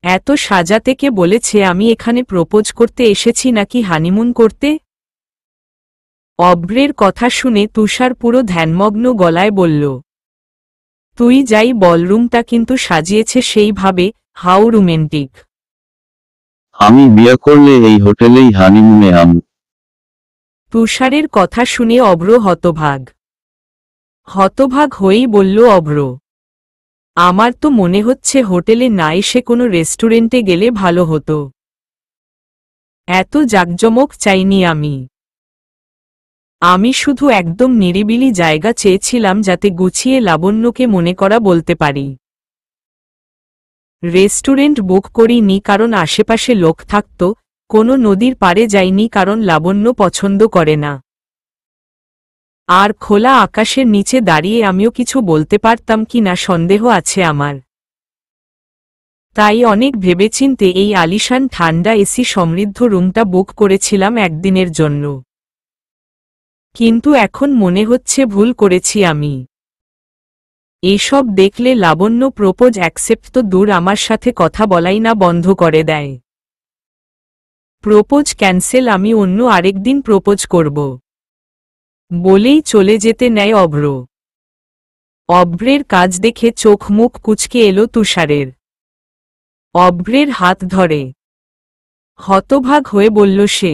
এত সাজাতে কে বলেছে? আমি এখানে প্রপোজ করতে এসেছি নাকি হানিমুন করতে? অভ্রের কথা শুনে তুষার পুরো ধ্যানমগ্ন গলায় বলল, তুই যাই বল, রুমটা কিন্তু সাজিয়েছে সেইভাবে, হাউ রোম্যান্টিক। আমি বিয়ে করলে এই হোটেলেই হানিমুনে তুষারের কথা শুনে অভ্র হতভাগ। হতভাগ হয়েই বলল অভ্র, আমার তো মনে হচ্ছে হোটেলে না এসে কোনো রেস্টুরেন্টে গেলে ভালো হতো। এত জাঁকজমক চাইনি আমি শুধু একদম নিরিবিলি জায়গা চেয়েছিলাম যাতে গুছিয়ে লাবণ্যকে মনে করা বলতে পারি। রেস্টুরেন্ট বুক করিনি কারণ আশেপাশে লোক থাকত, কোনো নদীর পাড়ে যাইনি কারণ লাবণ্য পছন্দ করে না। আর খোলা আকাশের নিচে দাঁড়িয়ে আমিও কিছু বলতে পারতাম কি না সন্দেহ আছে আমার। তাই অনেক ভেবেচিন্তে এই আলিশান ঠান্ডা এসি সমৃদ্ধ রুমটা বুক করেছিলাম একদিনের জন্য। কিন্তু এখন মনে হচ্ছে ভুল করেছি আমি। এসব দেখলে লাবণ্য প্রপোজ অ্যাকসেপ্ট তো দূর, আমার সাথে কথা বলাই না বন্ধ করে দেয়। প্রপোজ ক্যান্সেল, আমি অন্য আরেকদিন প্রপোজ করব বলেই চলে যেতে নেয় অভ্র। অভ্রের কাজ দেখে চোখ মুখ কুঁচকে এলো তুষারের। অভ্রের হাত ধরে হতভাগ হয়ে বলল সে,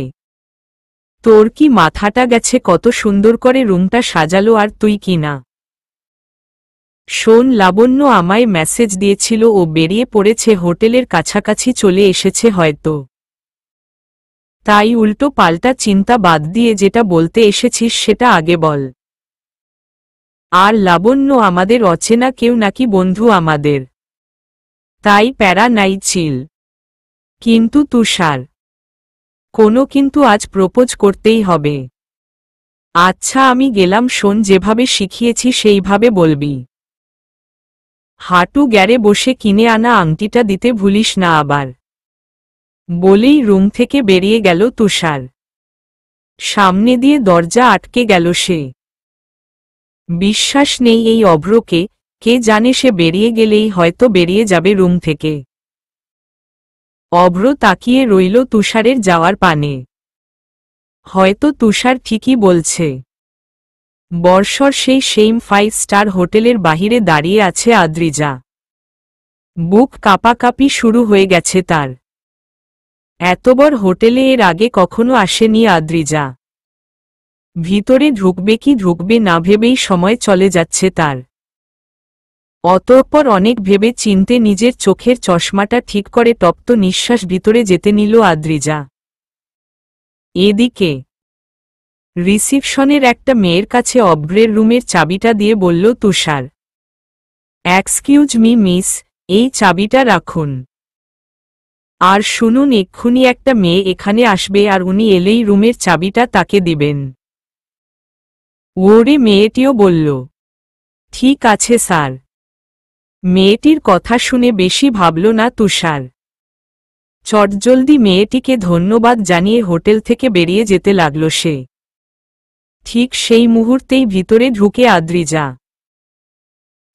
তোর কি মাথাটা গেছে? কত সুন্দর করে রুমটা সাজালো, আর তুই কি না? শোন, লাবণ্য আমায় মেসেজ দিয়েছিল, ও বেরিয়ে পড়েছে, হোটেলের কাছাকাছি চলে এসেছে হয়তো। তাই উল্টো পাল্টা চিন্তা বাদ দিয়ে যেটা বলতে এসেছিস সেটা আগে বল। আর লাবণ্য আমাদের অচেনা কেউ নাকি বন্ধু আমাদের, তাই প্যারা নাই, চিল। কিন্তু তুষার, কোনো কিন্তু, আজ প্রপোজ করতেই হবে। আচ্ছা আমি গেলাম, শোন, যেভাবে শিখিয়েছি সেইভাবে বলবি। হাঁটু গ্যারে বসে কিনে আনা আংটিটা দিতে ভুলিস না আবার, বলেই রুম থেকে বেরিয়ে গেল তুষার। সামনে দিয়ে দরজা আটকে গেল সে। বিশ্বাস নেই এই অভ্রকে, কে জানে সে বেরিয়ে গেলেই হয়তো বেরিয়ে যাবে রুম থেকে। অভ্র তাকিয়ে রইল তুষারের যাওয়ার পানে। হয়তো তুষার ঠিকই বলছে। বর্ষর সেই সেম 5 স্টার হোটেলের বাহিরে দাঁড়িয়ে আছে আদ্রিজা। বুক কাঁপাকাঁপি শুরু হয়ে গেছে তার। এত বড় হোটেলে এর আগে কখনো আসেনি আদ্রিজা। ভিতরে ঢুকবে কি ঢুকবে না ভেবেই সময় চলে যাচ্ছে তার। অতঃপর অনেক ভেবে চিনতে নিজের চোখের চশমাটা ঠিক করে তপ্ত নিঃশ্বাস ভিতরে যেতে নিল আদ্রিজা। এদিকে রিসিপশনের একটা মেয়ের কাছে অভ্রের রুমের চাবিটা দিয়ে বলল তুষার, এক্সকিউজ মি মিস, এই চাবিটা রাখুন। আর শুনুন, এক্ষুনি একটা মেয়ে এখানে আসবে, আর উনি এলেই রুমের চাবিটা তাকে দিবেন। ওরে, মেয়েটিও বলল, ঠিক আছে স্যার। মেয়েটির কথা শুনে বেশি ভাবল না তুষার। চটজলদি মেয়েটিকে ধন্যবাদ জানিয়ে হোটেল থেকে বেরিয়ে যেতে লাগল সে। ঠিক সেই মুহূর্তেই ভিতরে ঢুকে আদ্রিজা।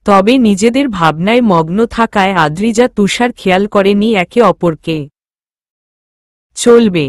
তবে নিজেদের ভাবনায় মগ্ন থাকায় আদ্রিজা তুষার খেয়াল করেনি একে অপরকে। চলবে।